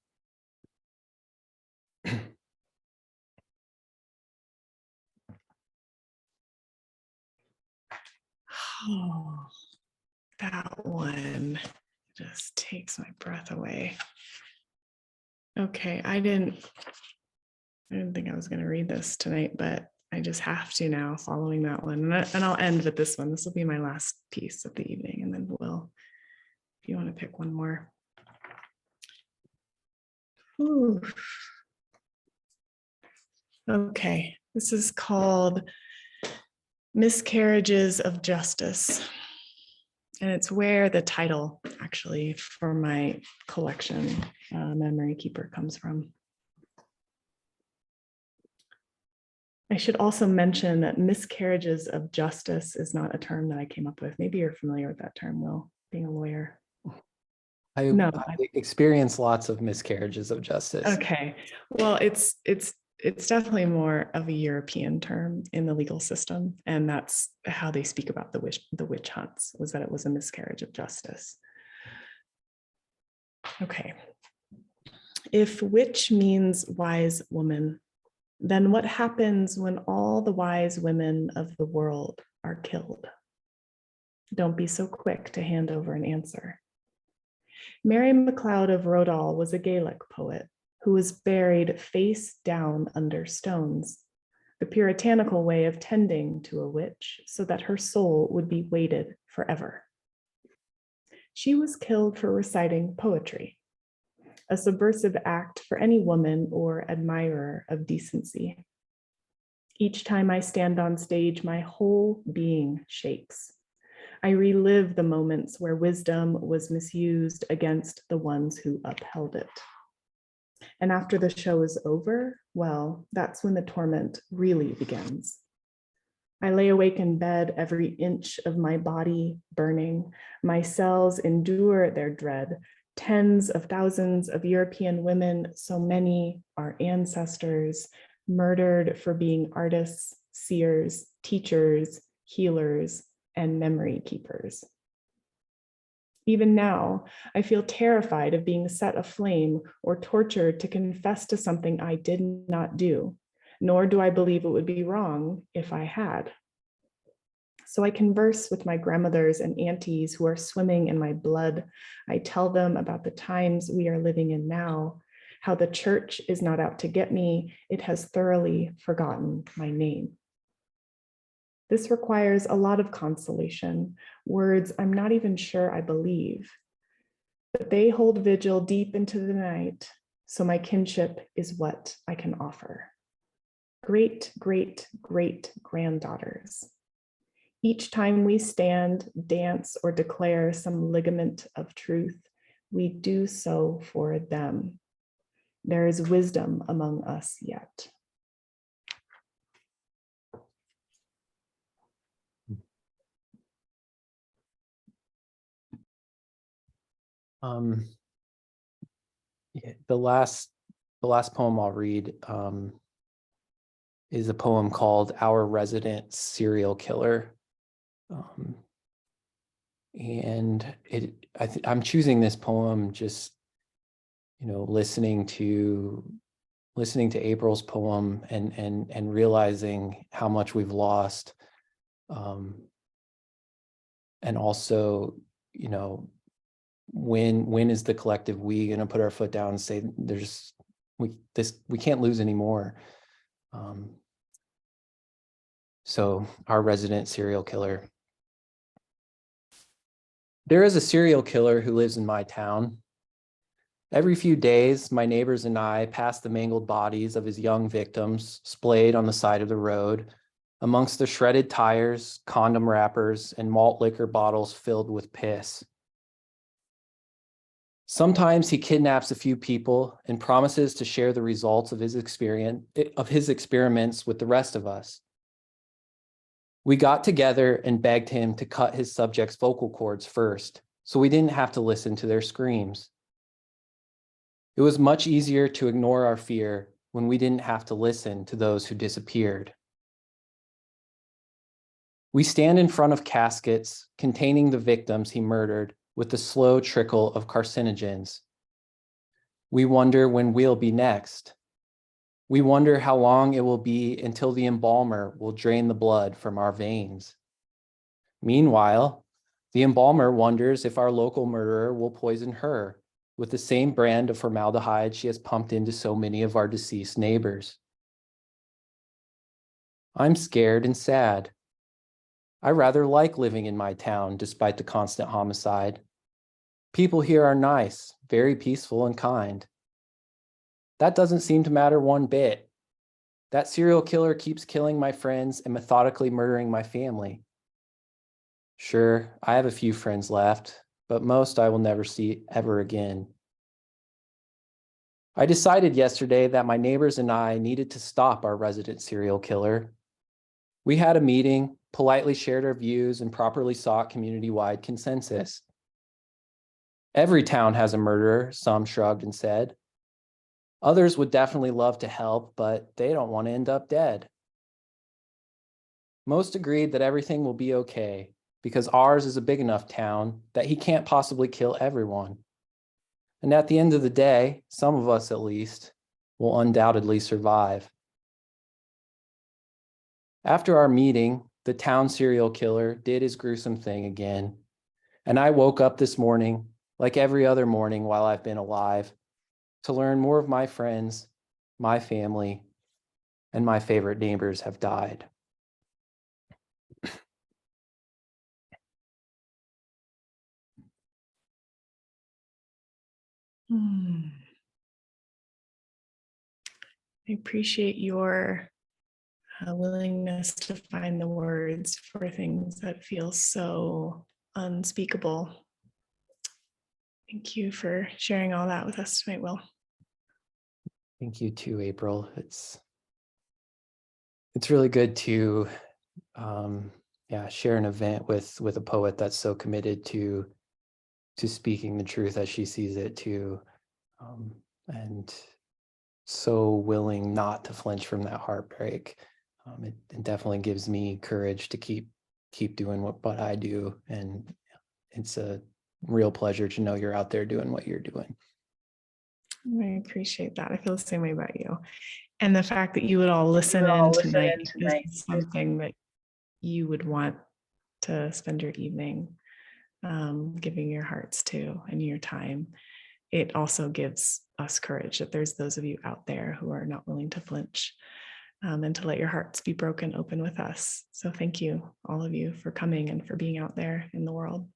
Oh, that one just takes my breath away. Okay, I didn't think I was going to read this tonight, but I just have to now following that one. And I'll end with this one. This will be my last piece of the evening. And then if you want to pick one more. Ooh. Okay, this is called Miscarriages of Justice. And it's where the title actually for my collection, Memory Keeper, comes from. I should also mention that miscarriages of justice is not a term that I came up with. Maybe you're familiar with that term, Will, being a lawyer. I experienced lots of miscarriages of justice. Okay, well, it's definitely more of a European term in the legal system, and that's how they speak about the witch hunts, was that it was a miscarriage of justice. Okay, if witch means wise woman, then what happens when all the wise women of the world are killed? Don't be so quick to hand over an answer. Mary MacLeod of Rodall was a Gaelic poet who was buried face down under stones, the puritanical way of tending to a witch so that her soul would be weighted forever. She was killed for reciting poetry, a subversive act for any woman or admirer of decency. Each time I stand on stage, my whole being shakes. I relive the moments where wisdom was misused against the ones who upheld it. And after the show is over, well, that's when the torment really begins. I lay awake in bed, every inch of my body burning. My cells endure their dread. Tens of thousands of European women, so many our ancestors, murdered for being artists, seers, teachers, healers, and memory keepers. Even now, I feel terrified of being set aflame or tortured to confess to something I did not do, nor do I believe it would be wrong if I had. So I converse with my grandmothers and aunties who are swimming in my blood. I tell them about the times we are living in now, how the church is not out to get me. It has thoroughly forgotten my name. This requires a lot of consolation, words I'm not even sure I believe, but they hold vigil deep into the night, so my kinship is what I can offer. Great, great, great granddaughters. Each time we stand, dance, or declare some ligament of truth, we do so for them. There is wisdom among us yet. The last poem I'll read is a poem called "Our Resident Serial Killer," and I'm choosing this poem just listening to April's poem and realizing how much we've lost, and also when is the collective we going to put our foot down and say we can't lose anymore. So our resident serial killer. There is a serial killer who lives in my town. Every few days, my neighbors and I pass the mangled bodies of his young victims splayed on the side of the road, amongst the shredded tires, condom wrappers, and malt liquor bottles filled with piss. Sometimes he kidnaps a few people and promises to share the results of his experiments with the rest of us. We got together and begged him to cut his subjects' vocal cords first, so we didn't have to listen to their screams. It was much easier to ignore our fear when we didn't have to listen to those who disappeared. We stand in front of caskets containing the victims he murdered with the slow trickle of carcinogens. We wonder when we'll be next. We wonder how long it will be until the embalmer will drain the blood from our veins. Meanwhile, the embalmer wonders if our local murderer will poison her with the same brand of formaldehyde she has pumped into so many of our deceased neighbors. I'm scared and sad. I rather like living in my town despite the constant homicide. People here are nice, very peaceful and kind. That doesn't seem to matter one bit. That serial killer keeps killing my friends and methodically murdering my family. Sure, I have a few friends left, but most I will never see ever again. I decided yesterday that my neighbors and I needed to stop our resident serial killer. We had a meeting, politely shared our views, and properly sought community-wide consensus. Every town has a murderer, some shrugged and said. Others would definitely love to help, but they don't want to end up dead. Most agreed that everything will be okay because ours is a big enough town that he can't possibly kill everyone. And at the end of the day, some of us at least will undoubtedly survive. After our meeting, the town serial killer did his gruesome thing again. And I woke up this morning, like every other morning while I've been alive, to learn more of my friends, my family, and my favorite neighbors have died. I appreciate your willingness to find the words for things that feel so unspeakable. Thank you for sharing all that with us tonight, Will. Thank you too, April. It's really good to share an event with a poet that's so committed to speaking the truth as she sees it too, and so willing not to flinch from that heartbreak. It definitely gives me courage to keep doing what I do, and it's a real pleasure to know you're out there doing what you're doing. I appreciate that. I feel the same way about you. And the fact that you would all listen in tonight is something that you would want to spend your evening giving your hearts to and your time. It also gives us courage that there's those of you out there who are not willing to flinch and to let your hearts be broken open with us. So thank you, all of you, for coming and for being out there in the world.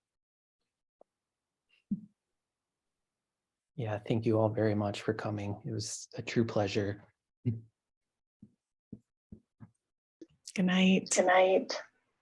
Yeah, thank you all very much for coming. It was a true pleasure. Good night. Good night.